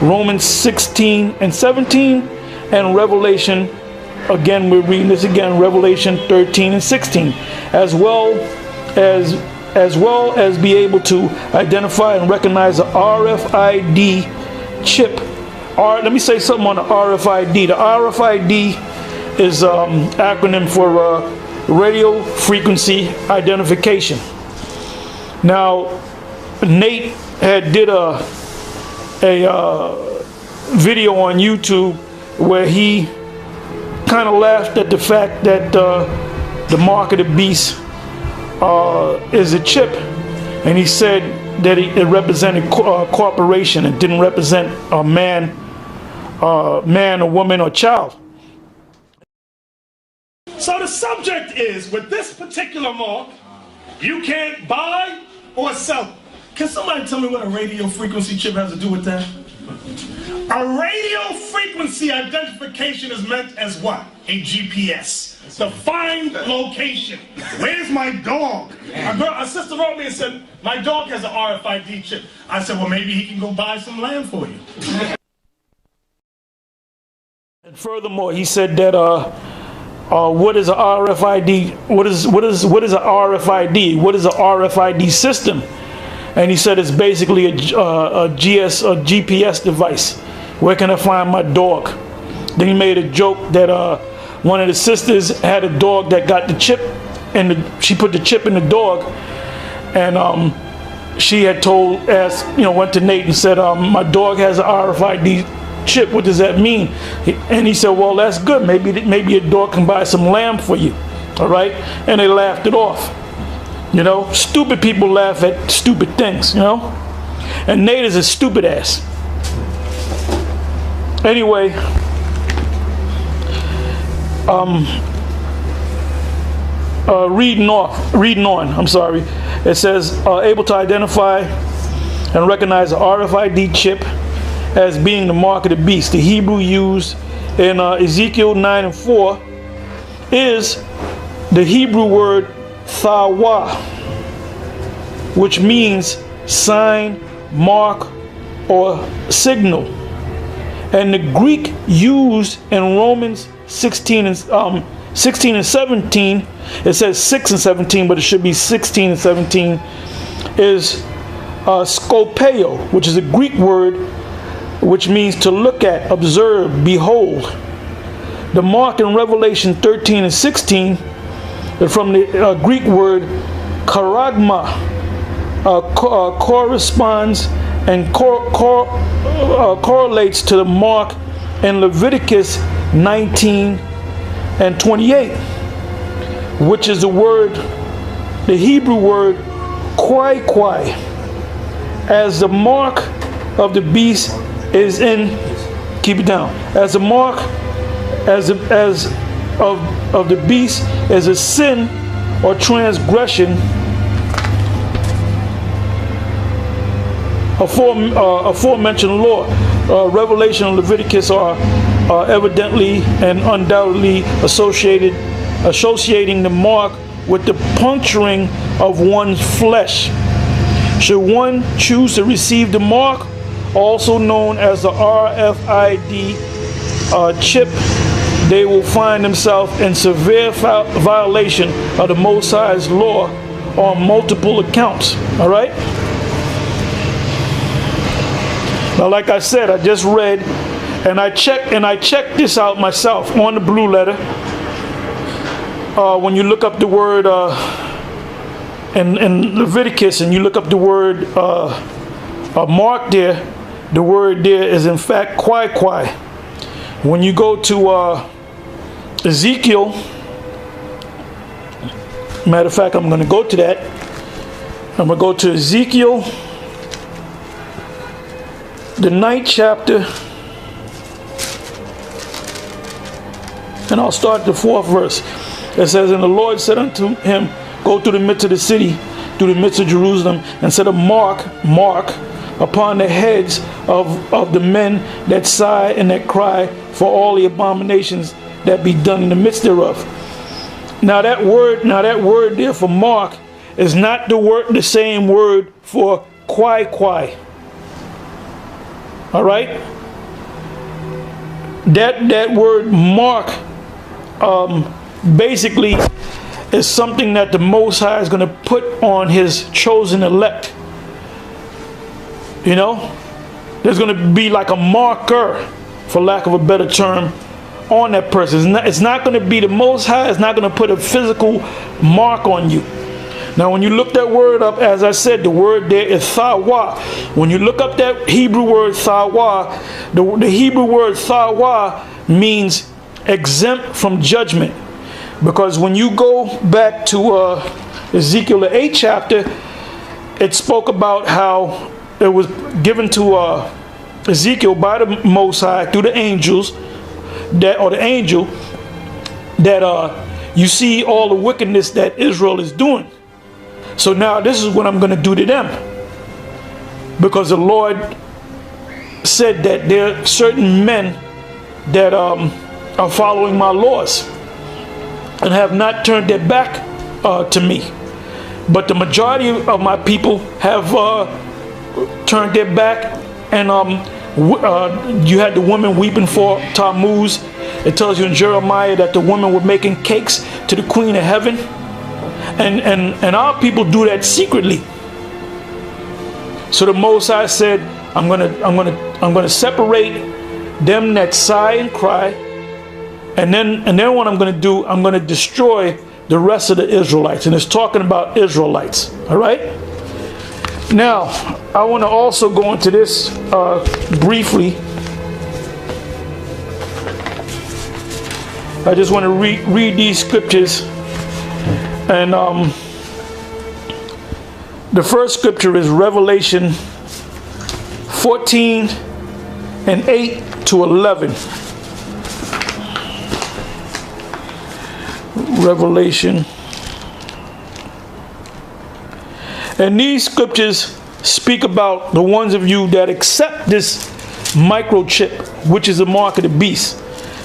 Romans 16:17, and Revelation, again we're reading this again, Revelation 13:16, as well as be able to identify and recognize the RFID chip let me say something on the RFID. The RFID is acronym for radio frequency identification. Now, Nate had did a video on YouTube where he kind of laughed at the fact that the mark of the beast is a chip, and he said that it represented corporation. It didn't represent a man, a woman, or child. So the subject is, with this particular mark, you can't buy or sell. Can somebody tell me what a radio frequency chip has to do with that? A radio frequency identification is meant as what? A GPS. To find location. Where's my dog? A sister wrote me and said, my dog has an RFID chip. I said, well, maybe he can go buy some land for you. And furthermore, he said that what is a RFID? What is a RFID? What is a RFID system? And he said it's basically a GPS device. Where can I find my dog? Then he made a joke that one of the sisters had a dog that got the chip, and she put the chip in the dog, and she had went to Nate and said, my dog has an RFID chip. What does that mean? And he said, well, that's good. Maybe your dog can buy some lamb for you. All right? And they laughed it off. You know, stupid people laugh at stupid things, you know? And Nate is a stupid ass. Anyway, reading on, I'm sorry. It says, able to identify and recognize the RFID chip as being the mark of the beast. The Hebrew used in Ezekiel 9:4 is the Hebrew word thawa, which means sign, mark, or signal. And the Greek used in Romans 16 and 17, it says 6 and 17, but it should be 16 and 17, is skopeo, which is a Greek word which means to look at, observe, behold. The mark in Revelation 13 and 16 is from the Greek word charagma, corresponds and correlates to the mark in Leviticus 19 and 28, which is the Hebrew word kwai, as the mark of the beast is in, keep it down, as the mark of the beast is a sin or transgression aforementioned law. Revelation and Leviticus are evidently and undoubtedly associating the mark with the puncturing of one's flesh. Should one choose to receive the mark, also known as the RFID chip, they will find themselves in severe violation of the Most High's law on multiple accounts. All right? Now, like I said, I just read and I checked this out myself on the Blue Letter. When you look up the word in Leviticus and you look up the word mark there, the word there is in fact kwai. When you go to Ezekiel, matter of fact, I'm going to go to that. I'm going to go to Ezekiel, the 9th chapter, and I'll start the 4th verse. It says, and the Lord said unto him, go through the midst of the city, through the midst of Jerusalem, and set a mark upon the heads of the men that sigh and that cry for all the abominations that be done in the midst thereof. Now that word there for mark is not the same word for kwai. All right? That word mark basically is something that the Most High is going to put on his chosen elect. You know? There's going to be like a marker, for lack of a better term, on that person. It's not going to be the Most High. It's not going to put a physical mark on you. Now, when you look that word up, as I said, the word there is thawa. When you look up that Hebrew word thawa, the Hebrew word thawa means exempt from judgment. Because when you go back to Ezekiel the 8th chapter, it spoke about how it was given to Ezekiel by the Most High through the angels, the angel, that you see all the wickedness that Israel is doing. So now this is what I'm going to do to them. Because the Lord said that there are certain men that are following my laws and have not turned their back to me. But the majority of my people have turned their back, and you had the women weeping for Tammuz. It tells you in Jeremiah that the women were making cakes to the Queen of Heaven, and our people do that secretly. So the Most High said, I'm gonna separate them that sigh and cry, and then what I'm gonna do, I'm gonna destroy the rest of the Israelites. And it's talking about Israelites. All right. Now, I want to also go into this briefly. I just want to read these scriptures. And the first scripture is Revelation 14 and 8 to 11. Revelation. And these scriptures speak about the ones of you that accept this microchip, which is the mark of the beast.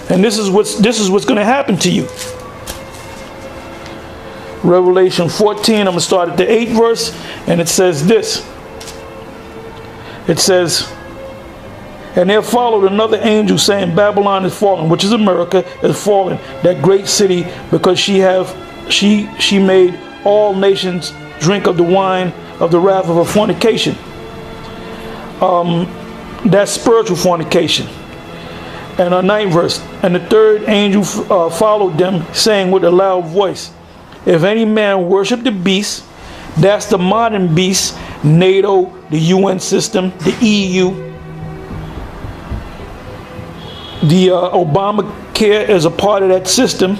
And this is what's going to happen to you. Revelation 14, I'm going to start at the 8th verse, and it says this. It says, and there followed another angel saying, Babylon is fallen, which is America, is fallen, that great city, because she made all nations drink of the wine of the wrath of her fornication. That's spiritual fornication. And our 9th verse, and the third angel followed them, saying with a loud voice, if any man worship the beast, that's the modern beast, NATO, the UN system, the EU, the Obamacare is a part of that system.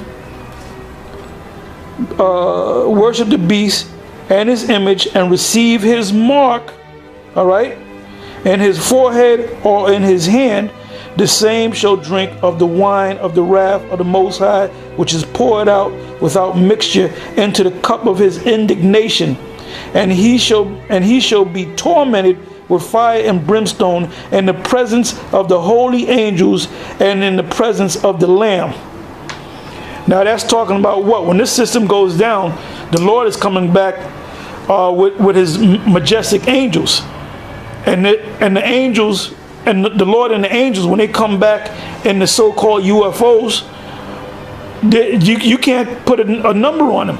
Worship the beast and his image and receive his mark, all right, in his forehead or in his hand, the same shall drink of the wine of the wrath of the Most High, which is poured out without mixture into the cup of his indignation, and he shall be tormented with fire and brimstone in the presence of the holy angels and in the presence of the Lamb. Now that's talking about what? When this system goes down, the Lord is coming back with his majestic angels, and the angels, and the Lord and the angels, when they come back in the so-called UFOs, you can't put a number on them.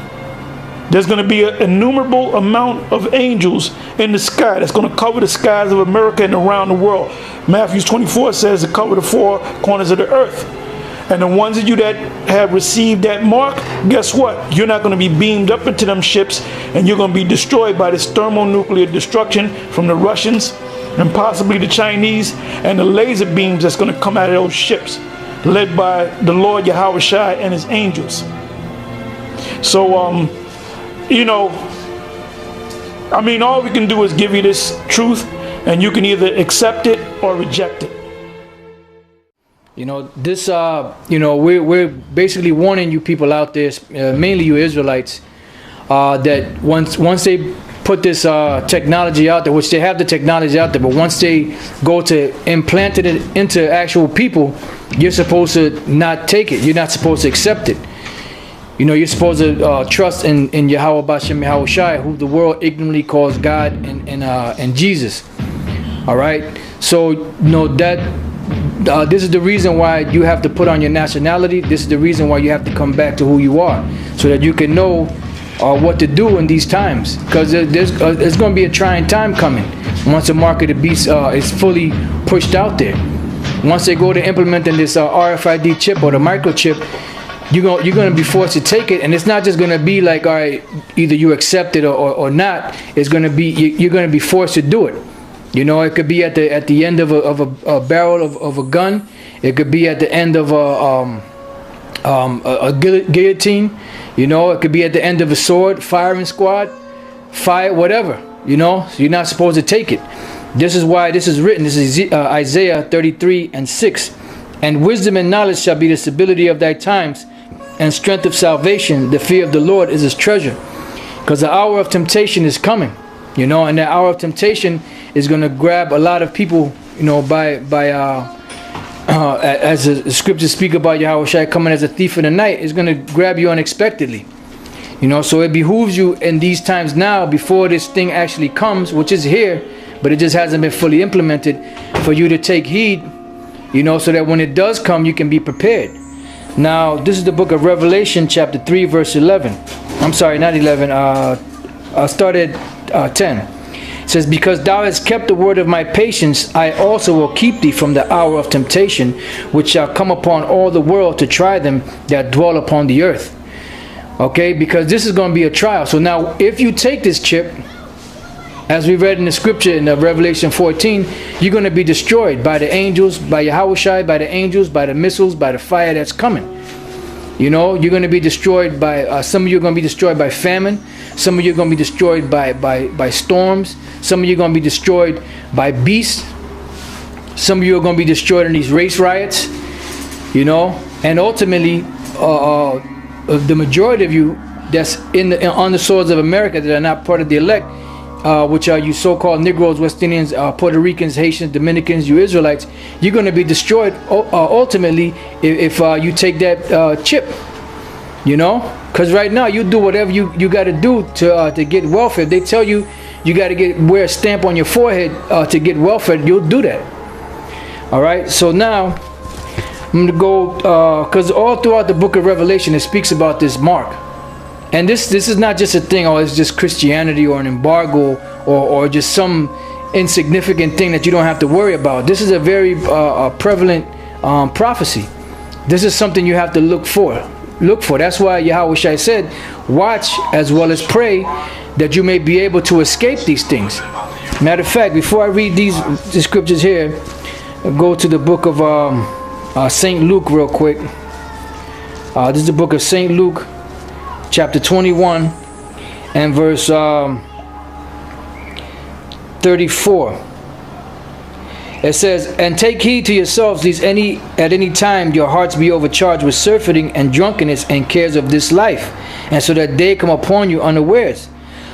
There's going to be an innumerable amount of angels in the sky that's going to cover the skies of America and around the world. Matthew 24 says to cover the four corners of the earth. And the ones of you that have received that mark, guess what? You're not going to be beamed up into them ships, and you're going to be destroyed by this thermonuclear destruction from the Russians and possibly the Chinese, and the laser beams that's going to come out of those ships, led by the Lord Yahweh Shai and his angels. So, you know, I mean, all we can do is give you this truth, and you can either accept it or reject it. You know, this, you know, we're basically warning you people out there, mainly you Israelites, that once they put this technology out there, which they have the technology out there, but once they go to implant it into actual people, you're supposed to not take it. You're not supposed to accept it. You know, you're supposed to trust in Yahweh Bashem Yahweh Shai, who the world ignorantly calls God and Jesus. All right. So, you know, that this is the reason why you have to put on your nationality. This is the reason why you have to come back to who you are, so that you can know what to do in these times, because there's going to be a trying time coming. once the mark of the beast is fully pushed out there. Once they go to implementing this RFID chip or the microchip, you're going to be forced to take it, and it's not just going to be like, all right, either you accept it or not. It's going to be, you're going to be forced to do it. You know, it could be at the end of a barrel of a gun. It could be at the end of a guillotine. You know, it could be at the end of a sword, firing squad, fire, whatever. You know, so you're not supposed to take it. This is why this is written. This is Isaiah 33:6. And wisdom and knowledge shall be the stability of thy times, and strength of salvation. The fear of the Lord is his treasure. Because the hour of temptation is coming. You know, and that hour of temptation is going to grab a lot of people, you know, as the scriptures speak about Yahushua coming as a thief in the night. It's going to grab you unexpectedly. You know, so it behooves you in these times now, before this thing actually comes, which is here, but it just hasn't been fully implemented, for you to take heed, you know, so that when it does come, you can be prepared. Now, this is the book of Revelation, chapter 3, verse 11. I'm sorry, not 11. Start at 10. It says, because thou hast kept the word of my patience, I also will keep thee from the hour of temptation, which shall come upon all the world to try them that dwell upon the earth. Okay, because this is going to be a trial. So now, if you take this chip, as we read in the scripture in Revelation 14, you're going to be destroyed by the angels, by Yahushua, by the angels, by the missiles, by the fire that's coming. You know, you're going to be destroyed by, some of you are going to be destroyed by famine. Some of you are going to be destroyed by storms. Some of you are going to be destroyed by beasts. Some of you are going to be destroyed in these race riots. You know, and ultimately, the majority of you that's on the soils of America that are not part of the elect, which are you so-called Negroes, West Indians, Puerto Ricans, Haitians, Dominicans, you Israelites, you're going to be destroyed ultimately if you take that chip. You know, because right now you do whatever you got to do to get welfare. They tell you got to wear a stamp on your forehead to get welfare. You'll do that. All right. So now I'm going to go, because all throughout the book of Revelation it speaks about this mark. And this is not just a thing, or it's just Christianity or an embargo or just some insignificant thing that you don't have to worry about. This is a very prevalent prophecy. This is something you have to look for. That's why Yahushua said, watch as well as pray, that you may be able to escape these things. Matter of fact, before I read these scriptures here, I'll go to the book of St. Luke real quick. This is the book of St. Luke, chapter 21 and verse 34. It says, and take heed to yourselves, lest at any time your hearts be overcharged with surfeiting and drunkenness and cares of this life, and so that day come upon you unawares.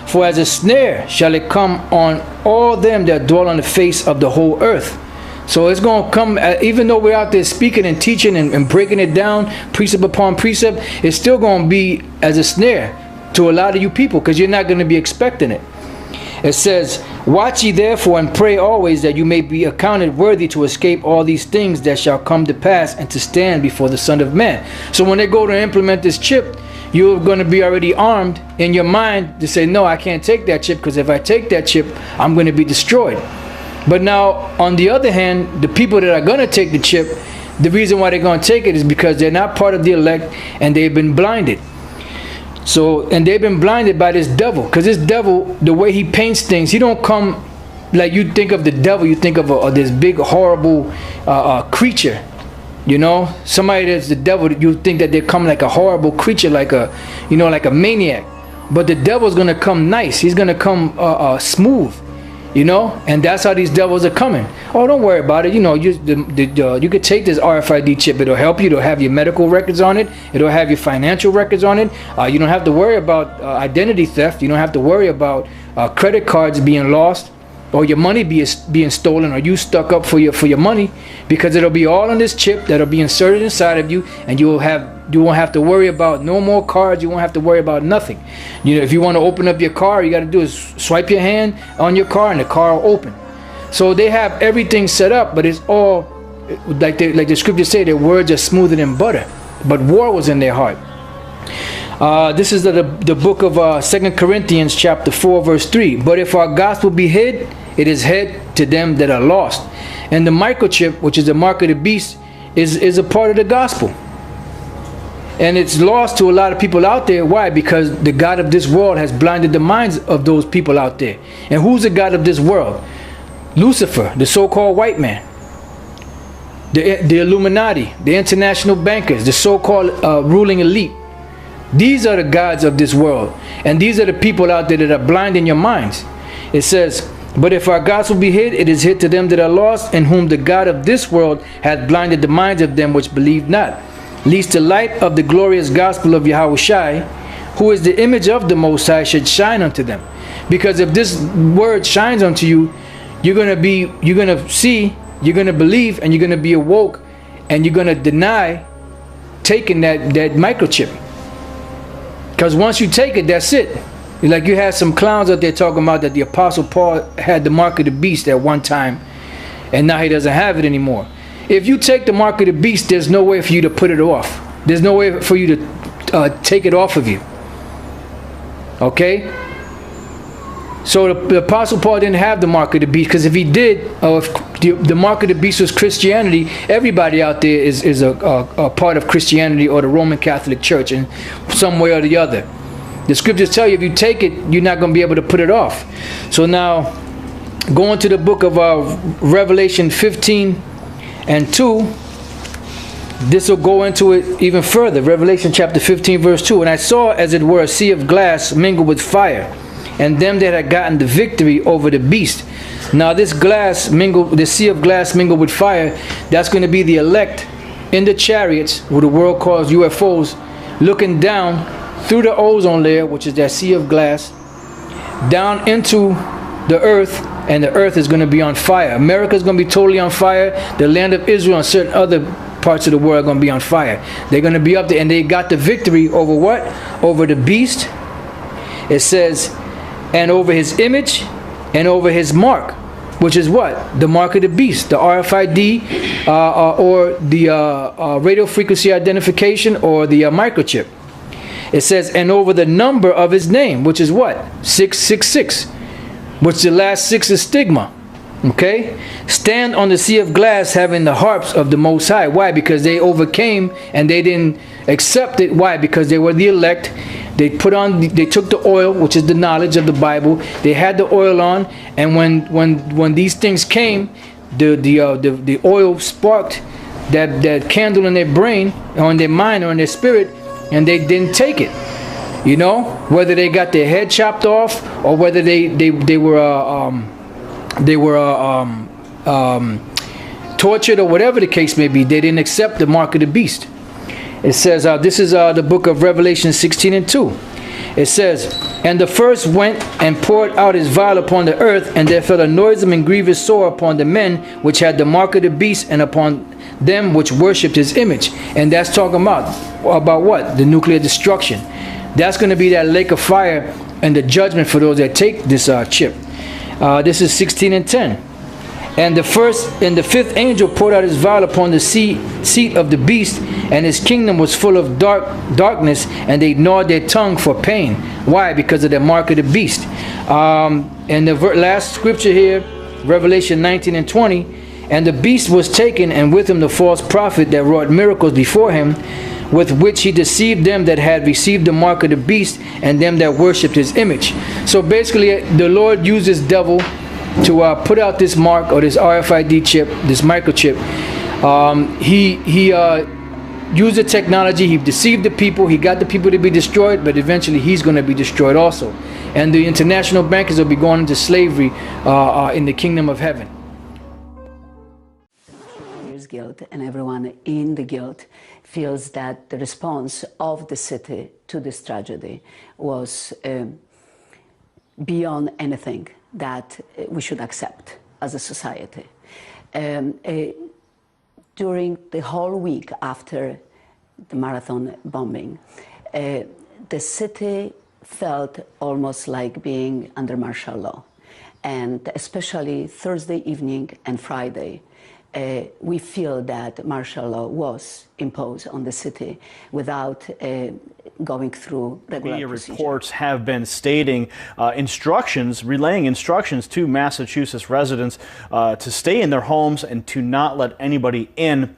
For as a snare shall it come on all them that dwell on the face of the whole earth. So it's going to come, even though we're out there speaking and teaching and breaking it down, precept upon precept, it's still going to be as a snare to a lot of you people, because you're not going to be expecting it. It says, watch ye therefore and pray always, that you may be accounted worthy to escape all these things that shall come to pass, and to stand before the Son of Man. So when they go to implement this chip, you're going to be already armed in your mind to say, no, I can't take that chip, because if I take that chip, I'm going to be destroyed. But now, on the other hand, the people that are going to take the chip, the reason why they're going to take it is because they're not part of the elect, and they've been blinded. So, and they've been blinded by this devil, because this devil, the way he paints things, he don't come like you think of the devil. You think of this big horrible creature, you know, somebody that's the devil. You think that they come like a horrible creature, like a, you know, like a maniac. But the devil's gonna come nice. He's gonna come smooth, you know, and that's how these devils are coming. Oh, don't worry about it. You know, you could take this RFID chip. It'll help you. It'll have your medical records on it. It'll have your financial records on it. You don't have to worry about identity theft. You don't have to worry about credit cards being lost, or your money being stolen, or you stuck up for your money, because it'll be all on this chip that'll be inserted inside of you, and you won't have to worry about no more cards. You won't have to worry about nothing. You know, if you want to open up your car, all you got to do is swipe your hand on your car, and the car will open. So they have everything set up, but it's all like the scriptures say, their words are smoother than butter, but war was in their heart. This is the book of 2 Corinthians chapter 4 verse 3. But if our gospel be hid, it is head to them that are lost. And the microchip, which is the mark of the beast, is a part of the gospel. And it's lost to a lot of people out there. Why? Because the God of this world has blinded the minds of those people out there. And who's the God of this world? Lucifer, the so-called white man. The Illuminati, the international bankers, the so-called ruling elite. These are the gods of this world. And these are the people out there that are blinding your minds. It says, but if our gospel be hid, it is hid to them that are lost, in whom the God of this world hath blinded the minds of them which believe not. Lest the light of the glorious gospel of Yahushai, who is the image of the Most High, should shine unto them. Because if this word shines unto you, you're going to see, you're going to believe, and you're going to be awoke, and you're going to deny taking that microchip. Because once you take it, that's it. Like you had some clowns out there talking about that the Apostle Paul had the mark of the beast at one time, and now he doesn't have it anymore. If you take the mark of the beast, there's no way for you to put it off. There's no way for you to take it off of you. Okay? So the Apostle Paul didn't have the mark of the beast, because if he did, if the mark of the beast was Christianity, everybody out there is a part of Christianity or the Roman Catholic Church in some way or the other. The scriptures tell you if you take it, you're not going to be able to put it off. So now, going to the book of Revelation 15 and 2, this will go into it even further. Revelation chapter 15 verse 2. And I saw as it were a sea of glass mingled with fire, and them that had gotten the victory over the beast. Now this glass mingled, the sea of glass mingled with fire, that's going to be the elect in the chariots, who the world calls UFOs, looking down through the ozone layer, which is that sea of glass, down into the earth, and the earth is going to be on fire. America is going to be totally on fire. The land of Israel and certain other parts of the world are going to be on fire. They're going to be up there, and they got the victory over what? Over the beast. It says, and over his image, and over his mark, which is what? The mark of the beast, the RFID, or the radio frequency identification, or the microchip. It says, and over the number of his name, which is what? 666, which the last 6 is stigma. Okay? Stand on the sea of glass, having the harps of the Most High. Why? Because they overcame and they didn't accept it. Why? Because they were the elect. They took the oil, which is the knowledge of the Bible. They had the oil on, and when these things came, the oil sparked that candle in their brain, or in their mind, or in their spirit, and they didn't take it. You know, whether they got their head chopped off, or whether they were tortured, or whatever the case may be, they didn't accept the mark of the beast. It says, this is the book of Revelation 16 and 2. It says, and the first went and poured out his vial upon the earth, and there fell a noisome and grievous sore upon the men which had the mark of the beast, and upon them which worshipped his image. And that's talking about what? The nuclear destruction. That's going to be that lake of fire and the judgment for those that take this chip. This is 16 and 10. And the fifth angel poured out his vial upon the seat of the beast, and his kingdom was full of darkness, and they gnawed their tongue for pain. Why? Because of the mark of the beast. And the last scripture here, Revelation 19 and 20, and the beast was taken, and with him the false prophet that wrought miracles before him, with which he deceived them that had received the mark of the beast, and them that worshipped his image. So basically, the Lord used this devil to put out this mark, or this RFID chip, this microchip. He used the technology, he deceived the people, he got the people to be destroyed, but eventually he's going to be destroyed also. And the international bankers will be going into slavery in the kingdom of heaven. There's guilt, and everyone in the guilt feels that the response of the city to this tragedy was beyond anything that we should accept as a society. During the whole week after the marathon bombing, the city felt almost like being under martial law. And especially Thursday evening and Friday, we feel that martial law was imposed on the city without going through regular Media procedure. reports have been stating relaying instructions to Massachusetts residents to stay in their homes and to not let anybody in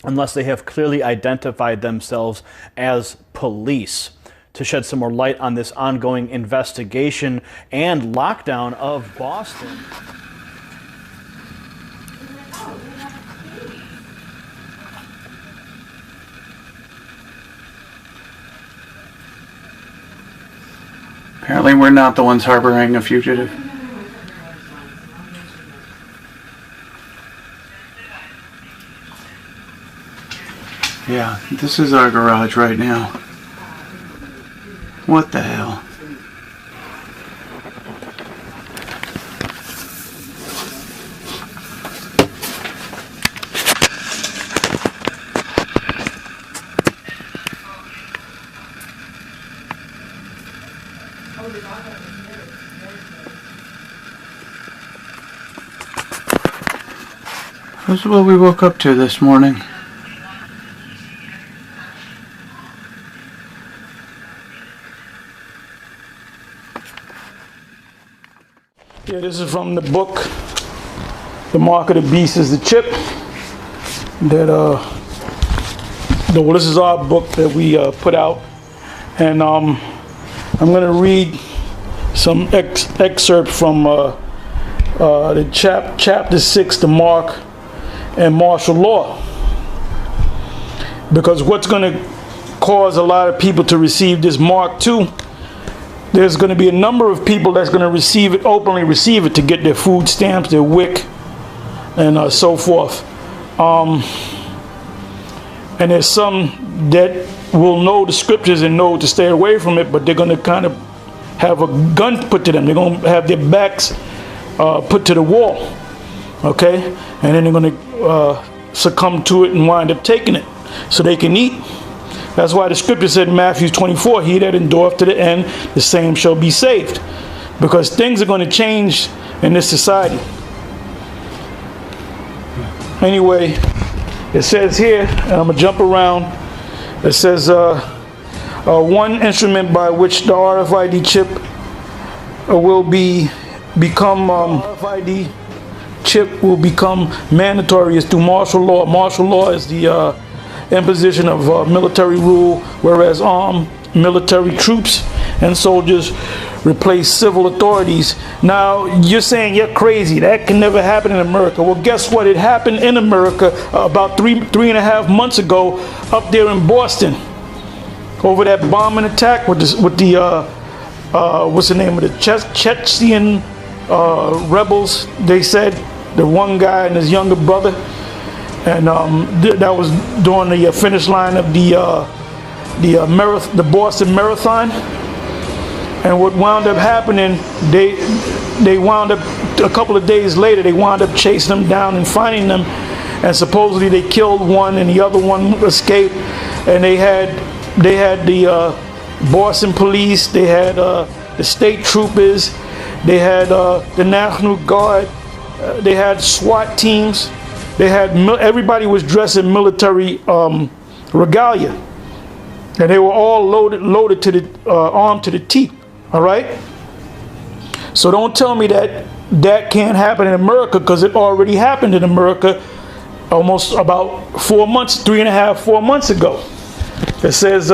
unless they have clearly identified themselves as police. To shed some more light on this ongoing investigation and lockdown of Boston. Apparently we're not the ones harboring a fugitive. Yeah, this is our garage right now. What the hell? This is what we woke up to this morning. Yeah, this is from the book, The Mark of the Beast is the Chip. That this is our book that we put out, and I'm going to read some excerpt from the chapter 6, The Mark and Martial Law, because what's going to cause a lot of people to receive this Mark too, there's going to be a number of people that's going to receive it, openly receive it, to get their food stamps, their WIC, and so forth. And there's some that will know the scriptures and know to stay away from it, but they're going to kind of have a gun put to them. They're going to have their backs put to the wall, okay? And then they're going to succumb to it and wind up taking it so they can eat. That's why the scripture said in Matthew 24, he that endureth to the end, the same shall be saved. Because things are going to change in this society. Anyway, it says here, and I'm going to jump around, it says, one instrument by which the RFID chip will become RFID chip will become mandatory is through martial law. Martial law is the imposition of military rule, whereas armed military troops and soldiers replace civil authorities. Now, you're saying you're crazy. That can never happen in America. Well, guess what? It happened in America about three and a half months ago up there in Boston over that bombing attack with the what's the name of the Chechen rebels, they said, the one guy and his younger brother, and that was during the finish line of the Boston Marathon. And what wound up happening, they wound up a couple of days later, they wound up chasing them down and finding them, and supposedly they killed one and the other one escaped. And they had the Boston police, they had the state troopers, they had the National Guard, they had SWAT teams, they had everybody was dressed in military regalia, and they were all loaded to the armed to the teeth. All right. So don't tell me that can't happen in America, because it already happened in America almost about 4 months, 4 months ago. It says,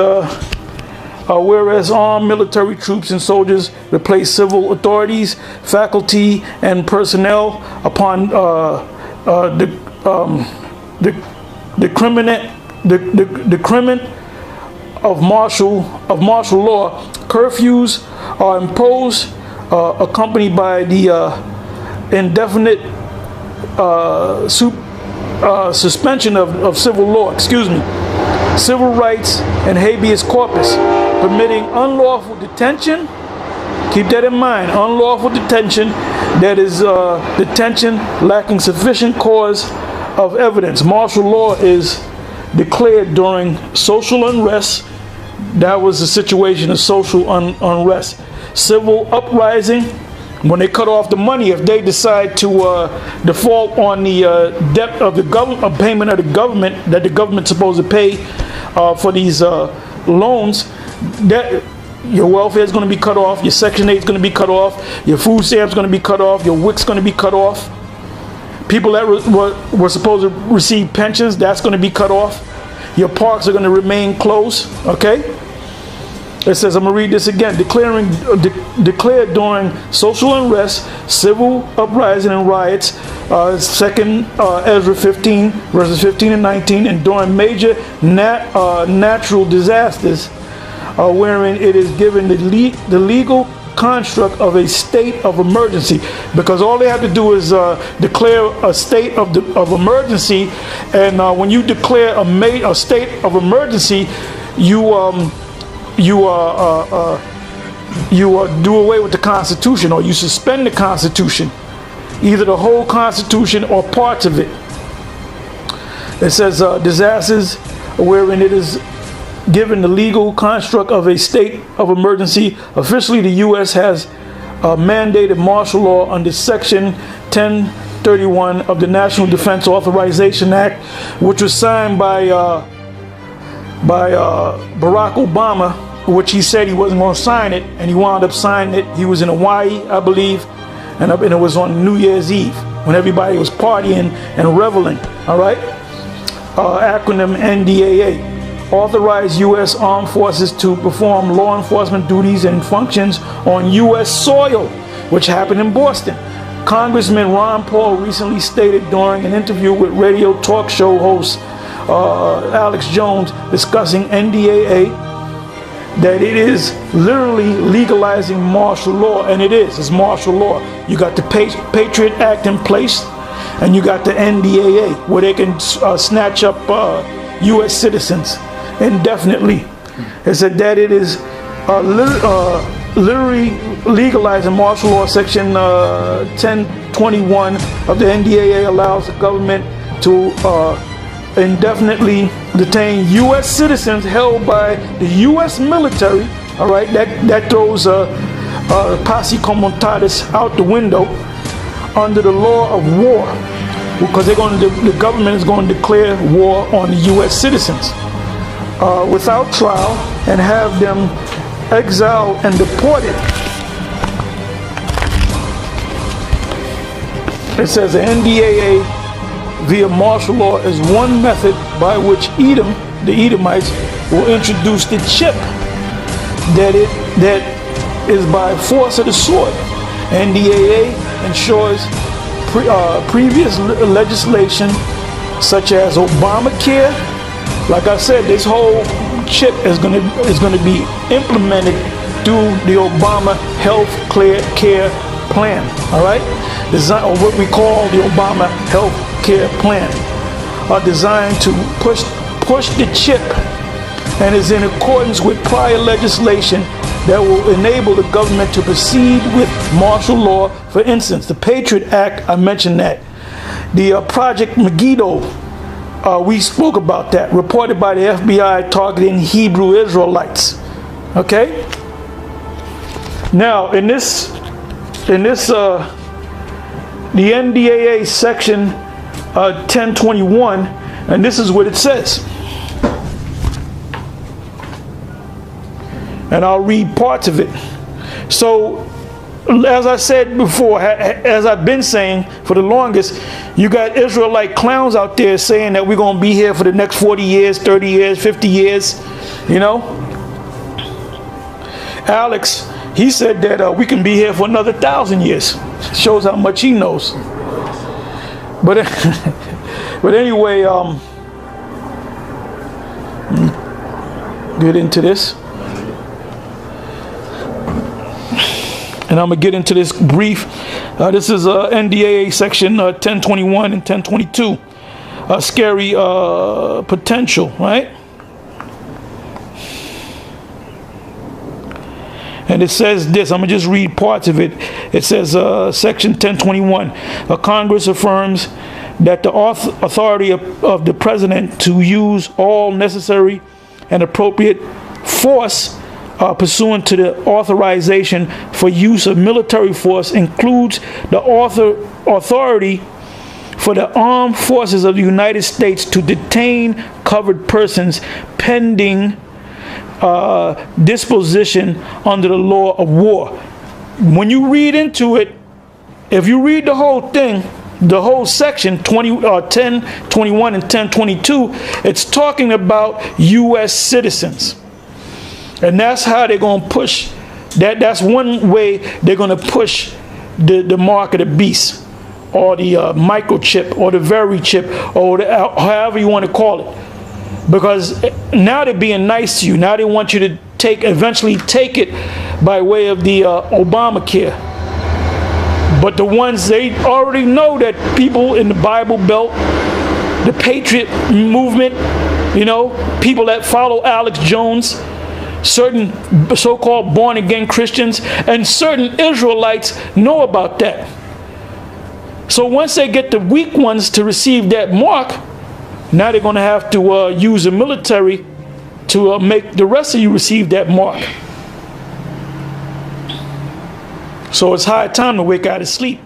whereas armed military troops and soldiers replace civil authorities, faculty, and personnel upon the criminant of martial law, curfews are imposed, accompanied by the indefinite suspension of civil law. Civil rights and habeas corpus, permitting unlawful detention. Keep that in mind. Unlawful detention, that is detention lacking sufficient cause of evidence. Martial law is declared during social unrest. That was the situation of social unrest. Civil uprising, when they cut off the money, if they decide to default on the debt of the government, payment of the government that the government's supposed to pay for these loans, that your welfare is going to be cut off, your Section 8 is going to be cut off, your food stamps is going to be cut off, your WIC's going to be cut off. People that were supposed to receive pensions, that's going to be cut off. Your parks are going to remain closed, okay? It says, I'm going to read this again. Declared during social unrest, civil uprising and riots, 2nd Ezra 15, verses 15 and 19, and during major natural disasters, wherein it is given the legal construct of a state of emergency, because all they have to do is declare a state of emergency, and when you declare a state of emergency, you do away with the Constitution, or you suspend the Constitution, either the whole Constitution or parts of it. It says disasters wherein it is given the legal construct of a state of emergency. Officially, the U.S. has mandated martial law under Section 1031 of the National Defense Authorization Act, which was signed by Barack Obama, which he said he wasn't going to sign it, and he wound up signing it. He was in Hawaii, I believe, and it was on New Year's Eve when everybody was partying and reveling. All right, acronym NDAA. Authorized U.S. Armed Forces to perform law enforcement duties and functions on U.S. soil, which happened in Boston. Congressman Ron Paul recently stated during an interview with radio talk show host Alex Jones discussing NDAA that it is literally legalizing martial law, and it's martial law. You got the Patriot Act in place, and you got the NDAA, where they can snatch up U.S. citizens indefinitely. It said that it is literally legalizing martial law. Section 1021 of the NDAA allows the government to indefinitely detain U.S. citizens held by the U.S. military. All right, that throws posse comitatus out the window under the law of war, because the government is going to declare war on the U.S. citizens without trial and have them exiled and deported. It says the NDAA via martial law is one method by which the Edomites will introduce the chip that is by force of the sword. NDAA ensures previous legislation such as Obamacare. Like I said, this whole chip is going to be implemented through the Obama Health Care Plan. All right, or what we call the Obama Health Care Plan, are designed to push the chip, and is in accordance with prior legislation that will enable the government to proceed with martial law. For instance, the Patriot Act, I mentioned that. The Project Megiddo, we spoke about that, reported by the FBI targeting Hebrew Israelites. Okay? Now, in this the NDAA section 1021, and this is what it says. And I'll read parts of it. So, as I said before, as I've been saying for the longest, you got Israelite clowns out there saying that we're going to be here for the next 40 years, 30 years, 50 years, you know. Alex, he said that we can be here for another 1,000 years. Shows how much he knows. But anyway, get into this. And I'm going to get into this brief. This is NDAA section 1021 and 1022. Scary potential, right? And it says this. I'm going to just read parts of it. It says section 1021. Congress affirms that the authority of the president to use all necessary and appropriate force pursuant to the authorization for use of military force includes the authority for the armed forces of the United States to detain covered persons pending disposition under the law of war. When you read into it, if you read the whole thing, the whole section 1021 and 1022, it's talking about U.S. citizens. And that's how they're going to push that. That's one way they're going to push the mark of the beast, or the microchip, or the very chip, or however you want to call it. Because now they're being nice to you. Now they want you to eventually take it by way of the Obamacare. But the ones, they already know that people in the Bible Belt, the Patriot movement, you know, people that follow Alex Jones, certain so-called born-again Christians, and certain Israelites know about that. So once they get the weak ones to receive that mark, now they're going to have to use the military to make the rest of you receive that mark. So it's high time to wake out of sleep.